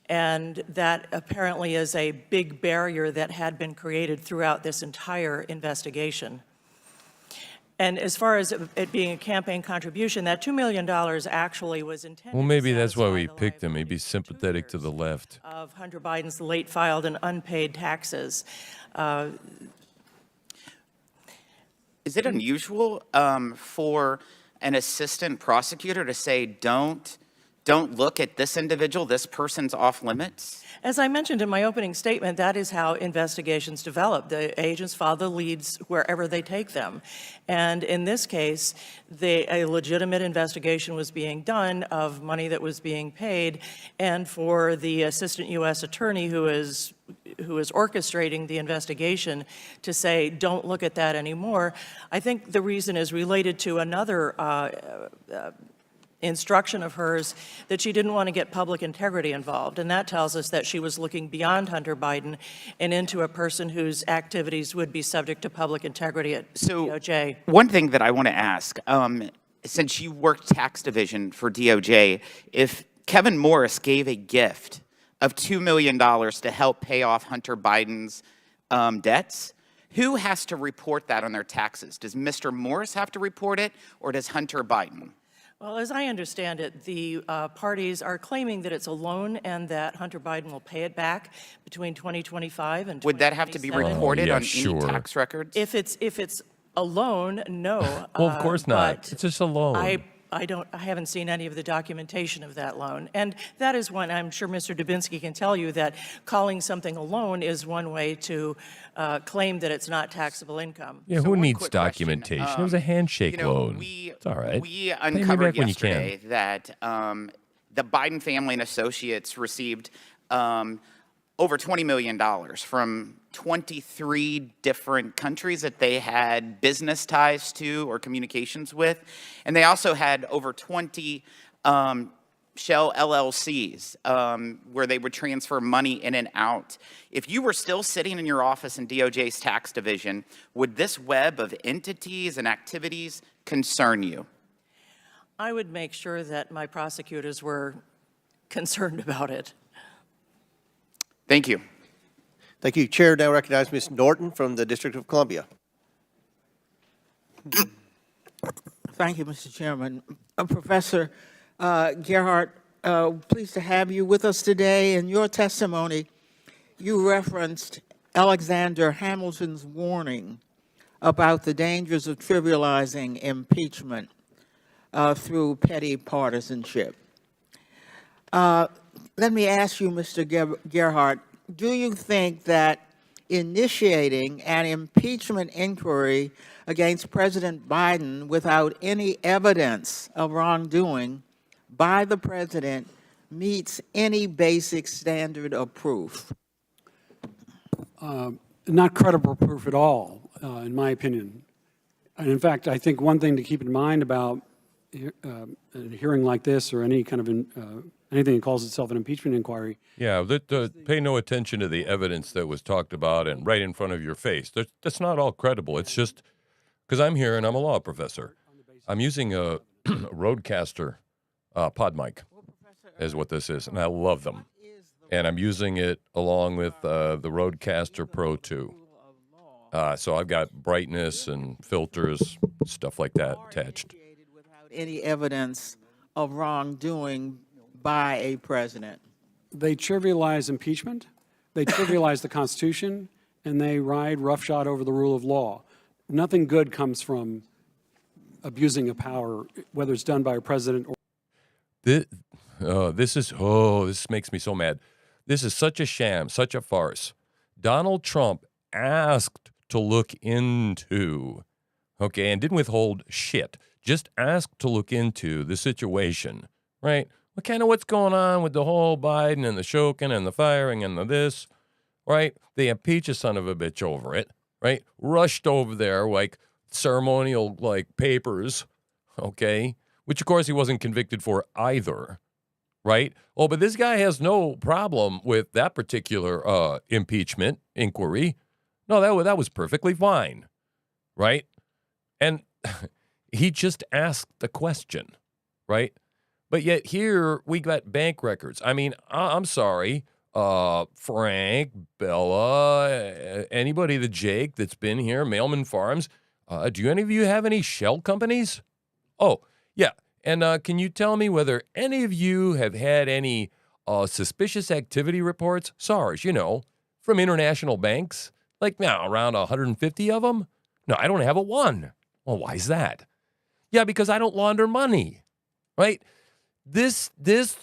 And that apparently is a big barrier that had been created throughout this entire investigation. And as far as it being a campaign contribution, that $2 million actually was intended well, maybe that's why we picked him. Maybe sympathetic to the left. of Hunter Biden's late filed and unpaid taxes. Is it unusual for an assistant prosecutor to say, don't look at this individual, this person's off limits? As I mentioned in my opening statement, that is how investigations develop. The agents follow the leads wherever they take them. And in this case, a legitimate investigation was being done of money that was being paid, and for the assistant U.S. attorney who is orchestrating the investigation to say, don't look at that anymore, I think the reason is related to another instruction of hers that she didn't want to get public integrity involved. And that tells us that she was looking beyond Hunter Biden and into a person whose activities would be subject to public integrity at DOJ. One thing that I want to ask, since you worked tax division for DOJ, if Kevin Morris gave a gift of $2 million to help pay off Hunter Biden's debts, who has to report that on their taxes? Does Mr. Morris have to report it, or does Hunter Biden? Well, as I understand it, the parties are claiming that it's a loan and that Hunter Biden will pay it back between 2025 and 2027. Would that have to be reported on any tax records? If it's a loan, no. Well, of course not. It's just a loan. I haven't seen any of the documentation of that loan. And that is one, I'm sure Mr. Dubinsky can tell you that calling something a loan is one way to claim that it's not taxable income. Yeah, who needs documentation? It was a handshake loan. It's all right. We uncovered yesterday that the Biden family and associates received over $20 million from 23 different countries that they had business ties to or communications with. And they also had over 20 shell LLCs where they would transfer money in and out. If you were still sitting in your office in DOJ's tax division, would this web of entities and activities concern you? I would make sure that my prosecutors were concerned about it. Thank you. Thank you. Chair now recognizes Ms. Norton from the District of Columbia. Thank you, Mr. Chairman. Professor Gerhardt, pleased to have you with us today. In your testimony, you referenced Alexander Hamilton's warning about the dangers of trivializing impeachment through petty partisanship. Let me ask you, Mr. Gerhardt, do you think that initiating an impeachment inquiry against President Biden without any evidence of wrongdoing by the president meets any basic standard of proof? Not credible proof at all, in my opinion. And in fact, I think one thing to keep in mind about a hearing like this or any kind of anything that calls itself an impeachment inquiry. Yeah, pay no attention to the evidence that was talked about and right in front of your face. That's not all credible. It's just because I'm here and I'm a law professor. I'm using a Rodecaster pod mic is what this is, and I love them. And I'm using it along with the Rodecaster Pro 2. So I've got brightness and filters, stuff like that attached. Without any evidence of wrongdoing by a president? They trivialize impeachment, they trivialize the Constitution, and they ride roughshod over the rule of law. Nothing good comes from abusing a power, whether it's done by a president or... This makes me so mad. This is such a sham, such a farce. Donald Trump asked to look into, okay, and didn't withhold shit, just asked to look into the situation, right? Well, kind of what's going on with the whole Biden and the Shokin and the firing and the this, right? They impeach a son of a bitch over it, right? Rushed over there like ceremonial like papers, okay? Which, of course, he wasn't convicted for either, right? Oh, but this guy has no problem with that particular impeachment inquiry. No, that was perfectly fine, right? And he just asked the question, right? But yet here we got bank records. I mean, I'm sorry, Frank, Bella, anybody, the Jake that's been here, Mailman Farms, do any of you have any shell companies? Oh, yeah. And can you tell me whether any of you have had any suspicious activity reports, SARS, from international banks? Like now, around 150 of them? No, I don't have a one. Well, why is that? Yeah, because I don't launder money, right? This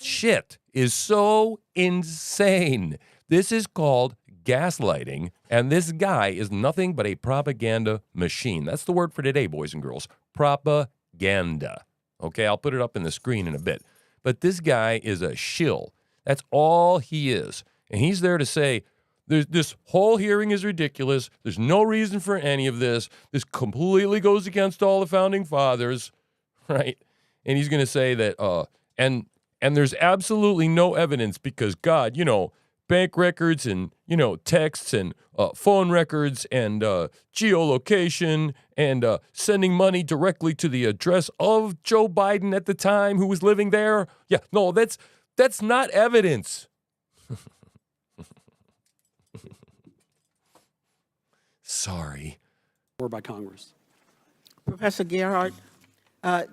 shit is so insane. This is called gaslighting, and this guy is nothing but a propaganda machine. That's the word for today, boys and girls. Propaganda. Okay, I'll put it up in the screen in a bit. But this guy is a shill. That's all he is. And he's there to say, this whole hearing is ridiculous. There's no reason for any of this. This completely goes against all the founding fathers, right? And he's going to say that, and there's absolutely no evidence because, God, bank records and, texts and phone records and geolocation and sending money directly to the address of Joe Biden at the time who was living there. Yeah, no, that's not evidence. Sorry. Or by Congress. Professor Gerhardt,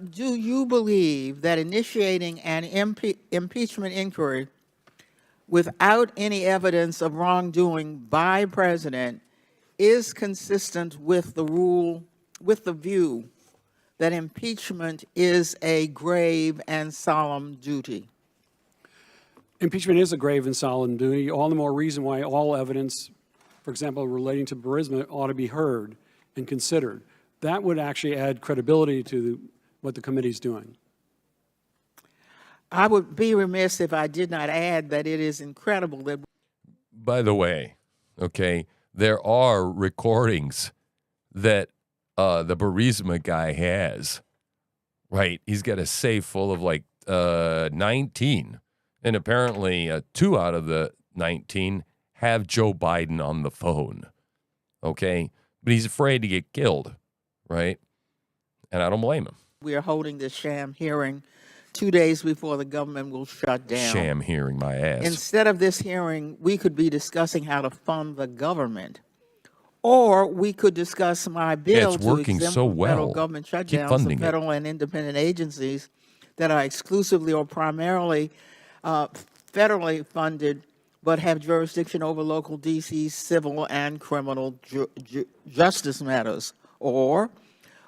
do you believe that initiating an impeachment inquiry without any evidence of wrongdoing by a president is consistent with the view that impeachment is a grave and solemn duty? Impeachment is a grave and solemn duty, all the more reason why all evidence, for example, relating to Burisma, ought to be heard and considered. That would actually add credibility to what the committee's doing. I would be remiss if I did not add that it is incredible that... By the way, okay, there are recordings that the Burisma guy has, right? He's got a safe full of like 19, and apparently 2 out of the 19 have Joe Biden on the phone, okay? But he's afraid to get killed, right? And I don't blame him. We are holding this sham hearing 2 days before the government will shut down. Sham hearing, my ass. Instead of this hearing, we could be discussing how to fund the government. Or we could discuss my bill it's to working exempt so from well. federal government Keep shutdowns funding of federal and independent agencies that are exclusively or primarily federally funded but have jurisdiction over local D.C. civil and criminal justice matters. Or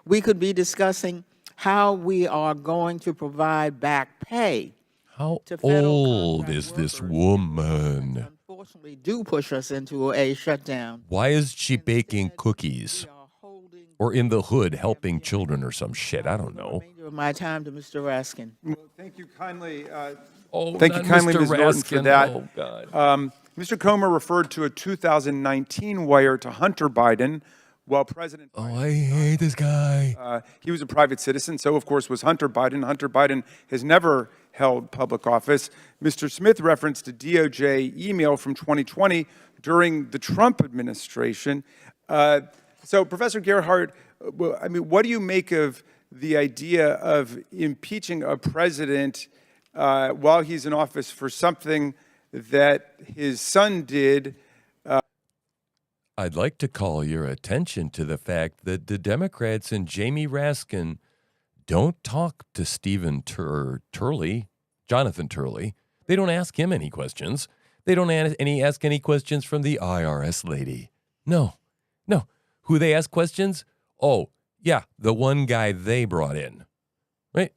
we could be discussing how we are going to provide back pay. How old is this woman? unfortunately do push us into a shutdown. Why is she baking cookies? Or in the hood helping children or some shit? I don't know. Remainder of my time to Mr. Raskin. Well, thank you kindly. Oh, Thank you not kindly, Mr. Ms. Norton, for Raskin. that. Oh, God. Mr. Comer referred to a 2019 wire to Hunter Biden while President Oh, I hate this guy. he was a private citizen, so of course was Hunter Biden. Hunter Biden has never held public office. Mr. Smith referenced a DOJ email from 2020 during the Trump administration. So, Professor Gerhardt, I mean, what do you make of the idea of impeaching a president while he's in office for something that his son did? I'd like to call your attention to the fact that the Democrats and Jamie Raskin don't talk to Jonathan Turley. They don't ask him any questions. They don't ask any questions from the IRS lady. No. Who they ask questions? Oh, yeah, the one guy they brought in. Right?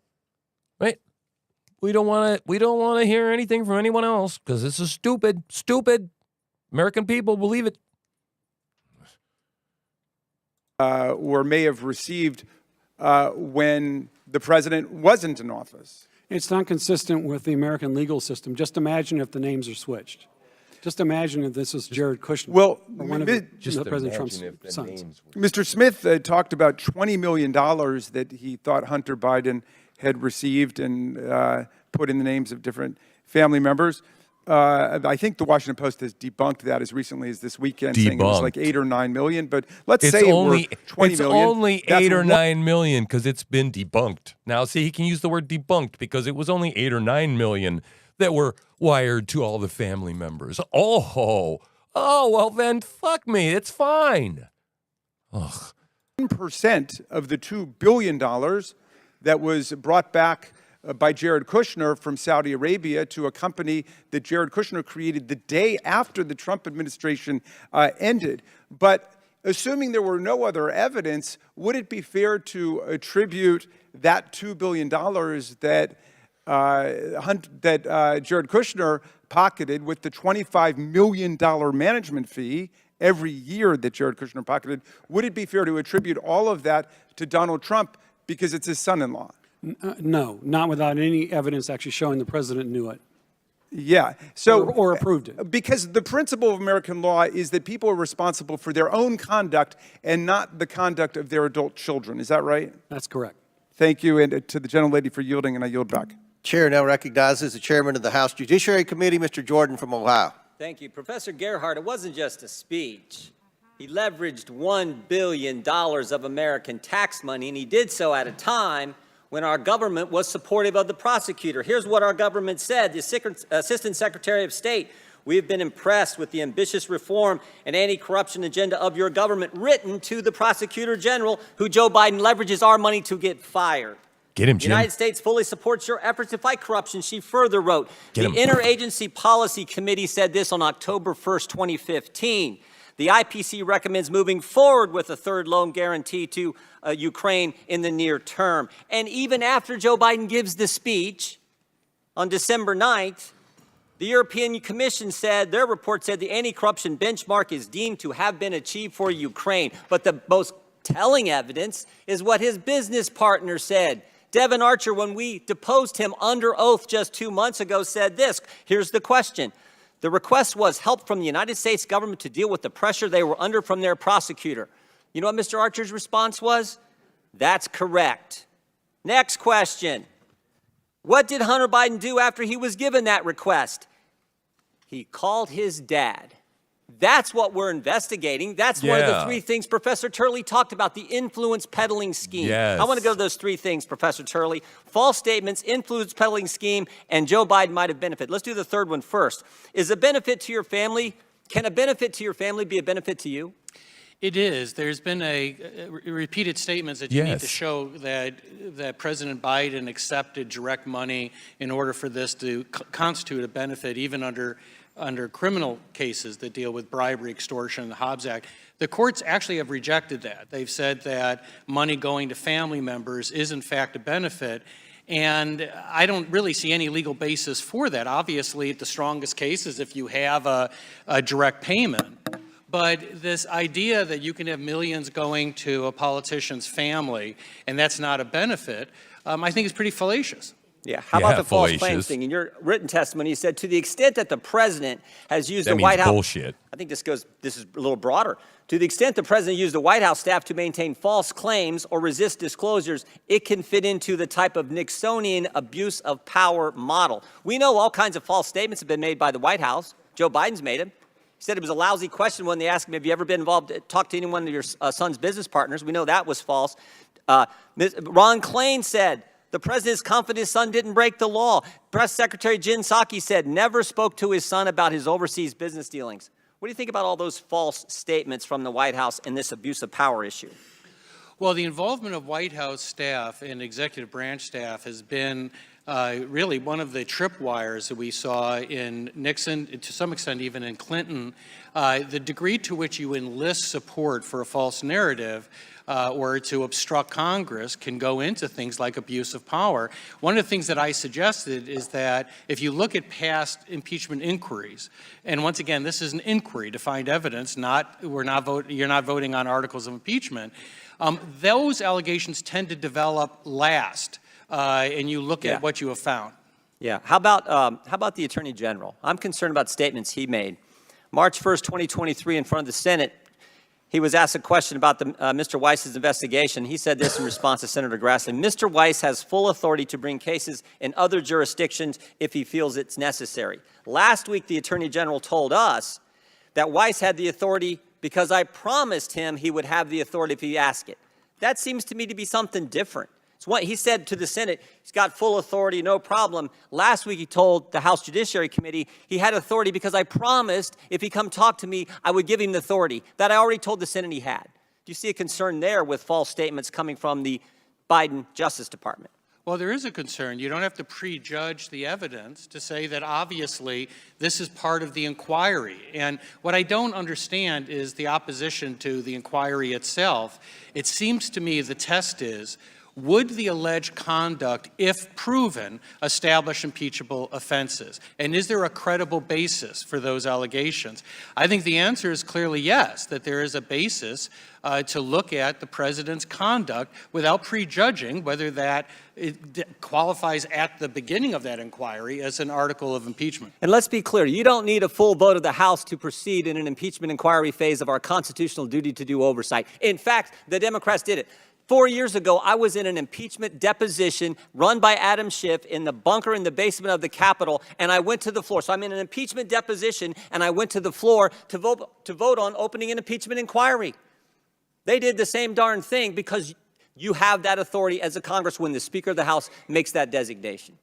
We don't want to hear anything from anyone else because this is stupid. American people believe it. Or may have received when the president wasn't in office. It's not consistent with the American legal system. Just imagine if the names are switched. Just imagine if this was Jared Kushner, well, or one of President Trump's sons. Mr. Smith talked about $20 million that he thought Hunter Biden had received and put in the names of different family members. I think the Washington Post has debunked that as recently as this weekend, saying it was like 8 or 9 million. But let's say only, it were 20 it's million. only 8 or 9 million because it's been debunked. Now, see, he can use the word debunked because it was only 8 or 9 million that were wired to all the family members. Oh, well then, fuck me. It's fine. Ugh. 1% of the $2 billion that was brought back by Jared Kushner from Saudi Arabia to a company that Jared Kushner created the day after the Trump administration ended. But assuming there were no other evidence, would it be fair to attribute that $2 billion that Jared Kushner pocketed with the $25 million management fee every year that Jared Kushner pocketed? Would it be fair to attribute all of that to Donald Trump because it's his son-in-law? No, not without any evidence actually showing the president knew it. Yeah. So, or approved it. Because the principle of American law is that people are responsible for their own conduct and not the conduct of their adult children. Is that right? That's correct. Thank you, and to the gentlelady for yielding, and I yield back. Chair now recognizes the chairman of the House Judiciary Committee, Mr. Jordan from Ohio. Thank you. Professor Gerhardt, it wasn't just a speech. He leveraged $1 billion of American tax money, and he did so at a time when our government was supportive of the prosecutor. Here's what our government said. The Assistant Secretary of State, we have been impressed with the ambitious reform and anti-corruption agenda of your government, written to the Prosecutor General, who Joe Biden leverages our money to get fired. Get him, Jim. The United States fully supports your efforts to fight corruption, she further wrote. The Interagency Policy Committee said this on October 1st, 2015. The IPC recommends moving forward with a third loan guarantee to Ukraine in the near term. And even after Joe Biden gives the speech on December 9th, the European Commission said, their report said the anti-corruption benchmark is deemed to have been achieved for Ukraine. But the most telling evidence is what his business partner said. Devin Archer, when we deposed him under oath just 2 months ago, said this. Here's the question. The request was help from the United States government to deal with the pressure they were under from their prosecutor. You know what Mr. Archer's response was? That's correct. Next question. What did Hunter Biden do after he was given that request? He called his dad. That's what we're investigating. That's one of the 3 things Professor Turley talked about, the influence peddling scheme. Yes. I want to go to those 3 things, Professor Turley. False statements, influence peddling scheme, and Joe Biden might have benefited. Let's do the third one first. Is a benefit to your family, can a benefit to your family be a benefit to you? It is. There's been repeated statements that you need to show that President Biden accepted direct money in order for this to constitute a benefit, even under criminal cases that deal with bribery, extortion, the Hobbs Act. The courts actually have rejected that. They've said that money going to family members is in fact a benefit. And I don't really see any legal basis for that. Obviously, the strongest case is if you have a direct payment. But this idea that you can have millions going to a politician's family and that's not a benefit, I think is pretty fallacious. Yeah, how about the false claims thing? In your written testimony, you said to the extent that the president has used the White House. Bullshit. I think this is a little broader. To the extent the president used the White House staff to maintain false claims or resist disclosures, it can fit into the type of Nixonian abuse of power model. We know all kinds of false statements have been made by the White House. Joe Biden's made them. He said it was a lousy question when they asked him, have you ever been involved, talked to any one of your son's business partners? We know that was false. Ron Klain said, the president's confident his son didn't break the law. Press Secretary Jen Psaki said never spoke to his son about his overseas business dealings. What do you think about all those false statements from the White House in this abuse of power issue? Well, the involvement of White House staff and executive branch staff has been really one of the tripwires that we saw in Nixon, to some extent even in Clinton. The degree to which you enlist support for a false narrative or to obstruct Congress can go into things like abuse of power. One of the things that I suggested is that if you look at past impeachment inquiries, and once again, this is an inquiry to find evidence, you're not voting on articles of impeachment, those allegations tend to develop last, and you look at what you have found. Yeah. How about the Attorney General? I'm concerned about statements he made. March 1st, 2023, in front of the Senate, he was asked a question about Mr. Weiss's investigation. He said this in response to Senator Grassley. Mr. Weiss has full authority to bring cases in other jurisdictions if he feels it's necessary. Last week, the Attorney General told us that Weiss had the authority because I promised him he would have the authority if he asked it. That seems to me to be something different. It's what he said to the Senate, he's got full authority, no problem. Last week he told the House Judiciary Committee he had authority because I promised if he come talk to me, I would give him the authority that I already told the Senate he had. Do you see a concern there with false statements coming from the Biden Justice Department? Well, there is a concern. You don't have to prejudge the evidence to say that obviously this is part of the inquiry. And what I don't understand is the opposition to the inquiry itself. It seems to me the test is, would the alleged conduct, if proven, establish impeachable offenses? And is there a credible basis for those allegations? I think the answer is clearly yes, that there is a basis to look at the president's conduct without prejudging whether that qualifies at the beginning of that inquiry as an article of impeachment. And let's be clear, you don't need a full vote of the House to proceed in an impeachment inquiry phase of our constitutional duty to do oversight. In fact, the Democrats did it. 4 years ago, I was in an impeachment deposition run by Adam Schiff in the bunker in the basement of the Capitol, and I went to the floor. So I'm in an impeachment deposition, and I went to the floor to vote on opening an impeachment inquiry. They did the same darn thing because you have that authority as a Congress when the Speaker of the House makes that designation.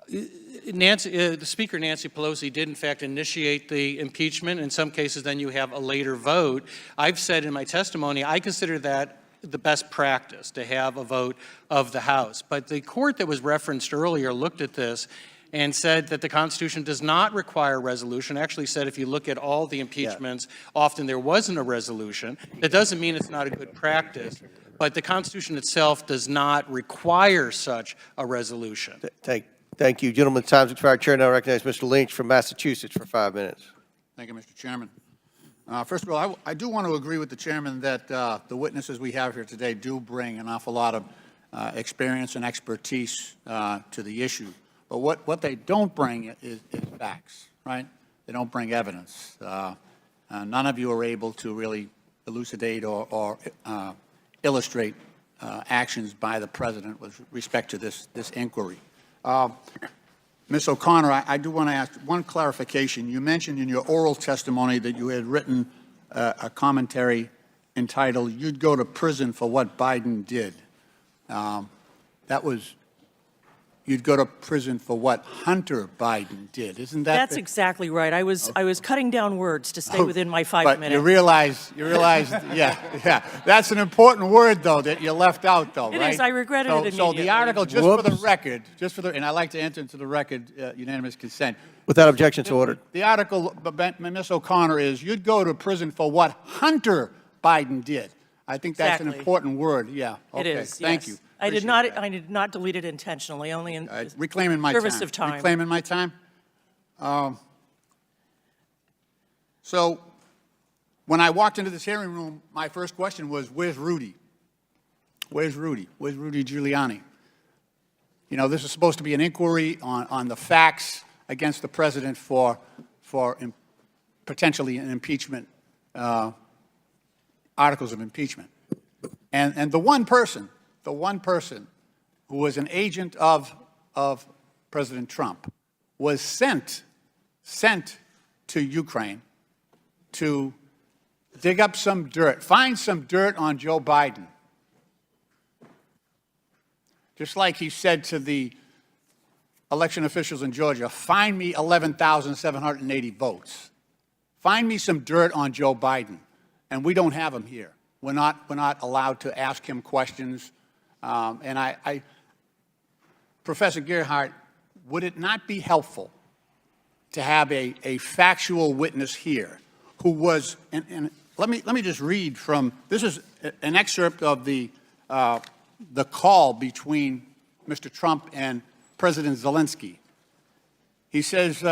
The Speaker, Nancy Pelosi, did in fact initiate the impeachment. In some cases, then you have a later vote. I've said in my testimony, I consider that the best practice to have a vote of the House. But the court that was referenced earlier looked at this and said that the Constitution does not require resolution. Actually said if you look at all the impeachments, often there wasn't a resolution. That doesn't mean it's not a good practice, but the Constitution itself does not require such a resolution. Thank you. Gentlemen, time's expired. Chair now recognizes Mr. Lynch from Massachusetts for 5 minutes. Thank you, Mr. Chairman. First of all, I do want to agree with the chairman that the witnesses we have here today do bring an awful lot of experience and expertise to the issue. But what they don't bring is facts, right? They don't bring evidence. None of you are able to really elucidate or illustrate actions by the president with respect to this inquiry. Ms. O'Connor, I do want to ask one clarification. You mentioned in your oral testimony that you had written a commentary entitled, "You'd Go to Prison for What Biden Did." That was, you'd go to prison for what Hunter Biden did. Isn't that? That's exactly right. I was cutting down words to stay within my 5 minutes. But you realize, yeah. That's an important word, though, that you left out, though, It right? is. I regretted it immediately. So the article, just for the record, and I'd like to enter into the record unanimous consent. Without objection, so ordered. The article, Ms. O'Connor, is you'd go to prison for what Hunter Biden did. I think that's an Exactly. important word, yeah. It Okay, is, thank yes. you. I did Appreciate not, I did not delete it intentionally, only in that. Reclaiming my service time. of time. Reclaiming my time? So when I walked into this hearing room, my first question was, where's Rudy? Where's Rudy? Where's Rudy Giuliani? You know, this is supposed to be an inquiry on the facts against the president for potentially an impeachment, articles of impeachment. And the one person who was an agent of President Trump was sent to Ukraine to dig up some dirt, find some dirt on Joe Biden. Just like he said to the election officials in Georgia, find me 11,780 votes. Find me some dirt on Joe Biden. And we don't have him here. We're not allowed to ask him questions. And Professor Gerhardt, would it not be helpful to have a factual witness here who was, and let me just read from, this is an excerpt of the call between Mr. Trump and President Zelensky. He says,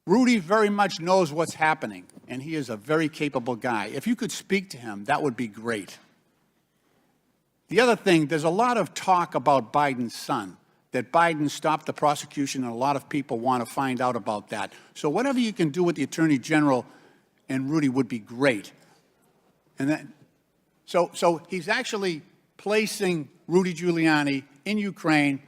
Rudy very much knows what's happening, and he is a very capable guy. If you could speak to him, that would be great. The other thing, there's a lot of talk about Biden's son, that Biden stopped the prosecution, and a lot of people want to find out about that. So whatever you can do with the Attorney General and Rudy would be great. And then, so he's actually placing Rudy Giuliani in Ukraine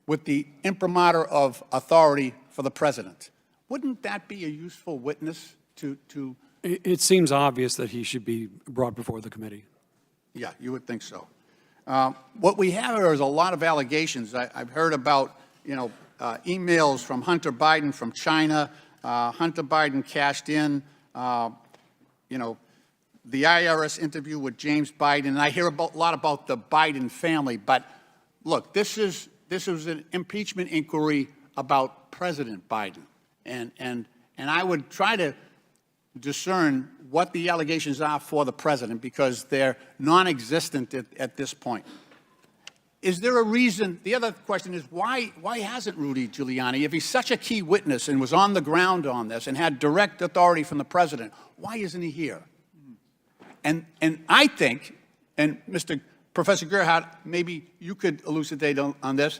with the imprimatur of authority for the president. Wouldn't that be a useful witness to It seems obvious that he should be brought before the committee. Yeah, you would think so. What we have here is a lot of allegations. I've heard about, emails from Hunter Biden from China. Hunter Biden cashed in, the IRS interview with James Biden. And I hear a lot about the Biden family. But look, this was an impeachment inquiry about President Biden. And I would try to discern what the allegations are for the president, because they're non-existent at this point. Is there a reason? The other question is, why hasn't Rudy Giuliani, if he's such a key witness and was on the ground on this and had direct authority from the president, why isn't he here? And I think, and Professor Gerhardt, maybe you could elucidate on this,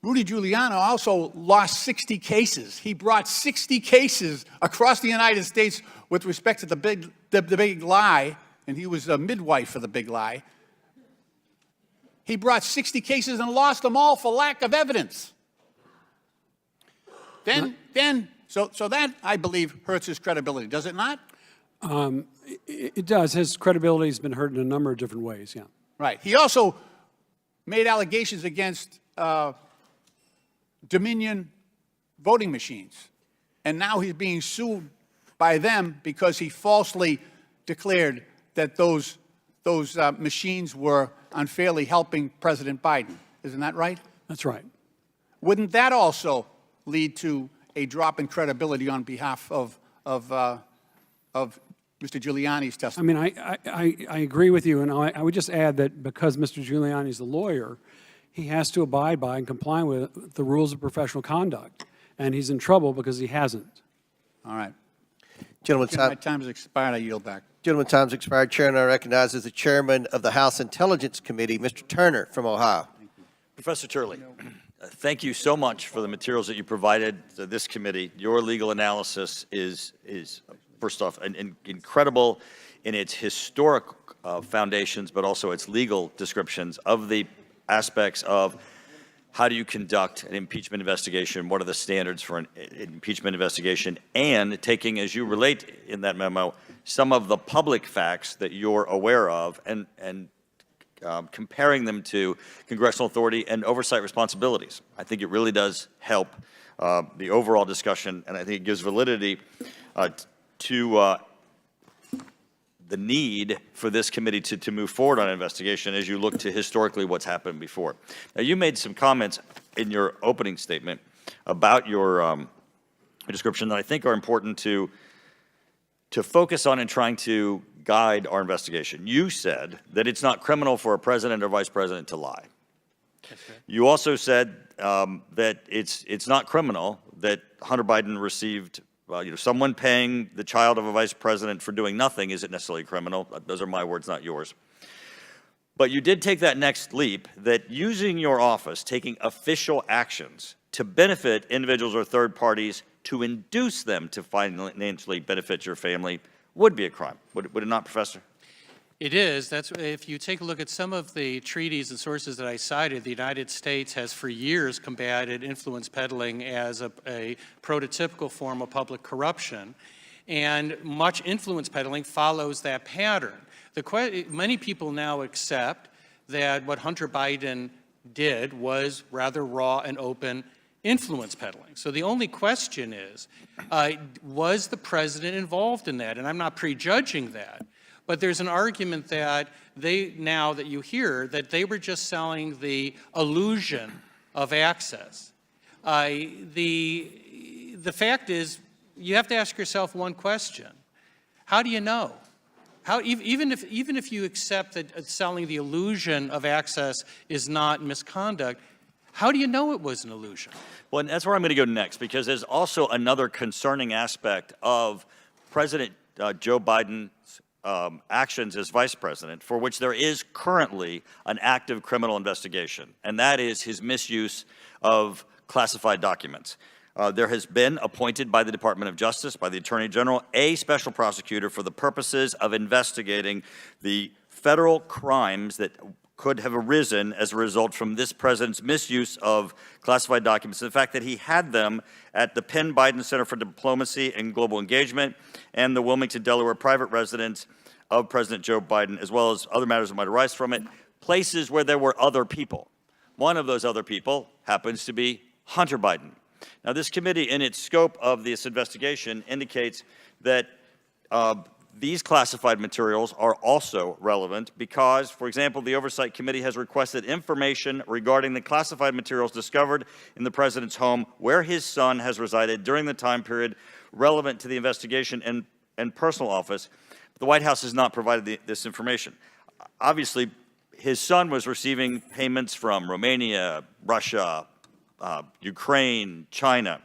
Rudy Giuliani also lost 60 cases. He brought 60 cases across the United States with respect to the big lie, and he was a midwife for the big lie. He brought 60 cases and lost them all for lack of evidence. So that, I believe, hurts his credibility, does it not? It does. His credibility has been hurt in a number of different ways, yeah. Right. He also made allegations against Dominion voting machines. And now he's being sued by them because he falsely declared that those machines were unfairly helping President Biden. Isn't that right? That's right. Wouldn't that also lead to a drop in credibility on behalf of Mr. Giuliani's testimony? I mean, I agree with you, and I would just add that because Mr. Giuliani is a lawyer, he has to abide by and comply with the rules of professional conduct, and he's in trouble because he hasn't. All right. Gentlemen, My time has expired. I yield back. Gentlemen, time's expired. Chair now recognizes the chairman of the House Intelligence Committee, Mr. Turner from Ohio. Professor Turley, thank you so much for the materials that you provided to this committee. Your legal analysis is first off, incredible in its historic foundations, but also its legal descriptions of the aspects of how do you conduct an impeachment investigation, what are the standards for an impeachment investigation, and taking, as you relate in that memo, some of the public facts that you're aware of and comparing them to congressional authority and oversight responsibilities. I think it really does help the overall discussion, and I think it gives validity to the need for this committee to move forward on an investigation as you look to historically what's happened before. Now, you made some comments in your opening statement about your description that I think are important to focus on in trying to guide our investigation. You said that it's not criminal for a president or vice president to lie. You also said that it's not criminal that Hunter Biden received, someone paying the child of a vice president for doing nothing isn't necessarily criminal. Those are my words, not yours. But you did take that next leap that using your office, taking official actions to benefit individuals or third parties to induce them to financially benefit your family would be a crime. Would it not, Professor? It is. That's, if you take a look at some of the treaties and sources that I cited, the United States has for years combated influence peddling as a prototypical form of public corruption. And much influence peddling follows that pattern. Many people now accept that what Hunter Biden did was rather raw and open influence peddling. So the only question is, was the president involved in that? And I'm not prejudging that. But there's an argument that now that you hear, that they were just selling the illusion of access. The fact is, you have to ask yourself one question. How do you know? Even if you accept that selling the illusion of access is not misconduct, how do you know it was an illusion? Well, and that's where I'm going to go next, because there's also another concerning aspect of President Joe Biden's actions as vice president, for which there is currently an active criminal investigation, and that is his misuse of classified documents. There has been appointed by the Department of Justice, by the Attorney General, a special prosecutor for the purposes of investigating the federal crimes that could have arisen as a result from this president's misuse of classified documents. The fact that he had them at the Penn Biden Center for Diplomacy and Global Engagement and the Wilmington, Delaware private residence of President Joe Biden, as well as other matters that might arise from it, places where there were other people. One of those other people happens to be Hunter Biden. Now, this committee, in its scope of this investigation, indicates that these classified materials are also relevant because, for example, the Oversight Committee has requested information regarding the classified materials discovered in the president's home where his son has resided during the time period relevant to the investigation and personal office. The White House has not provided this information. Obviously, his son was receiving payments from Romania, Russia, Ukraine, China.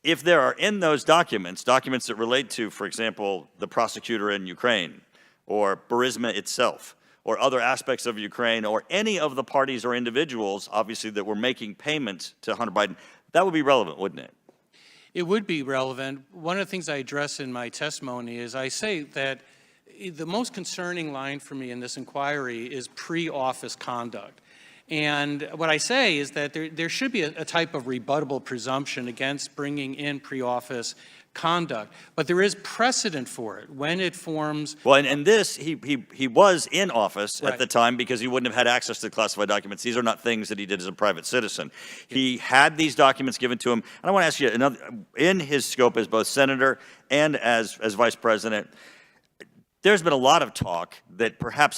If there are in those documents that relate to, for example, the prosecutor in Ukraine, or Burisma itself, or other aspects of Ukraine, or any of the parties or individuals, obviously, that were making payments to Hunter Biden, that would be relevant, wouldn't it? It would be relevant. One of the things I address in my testimony is I say that the most concerning line for me in this inquiry is pre-office conduct. And what I say is that there should be a type of rebuttable presumption against bringing in pre-office conduct, but there is precedent for it when it forms. Well, and this, he was in office at the time because he wouldn't have had access to classified documents. These are not things that he did as a private citizen. He had these documents given to him. And I want to ask you, in his scope as both senator and as vice president, there's been a lot of talk that perhaps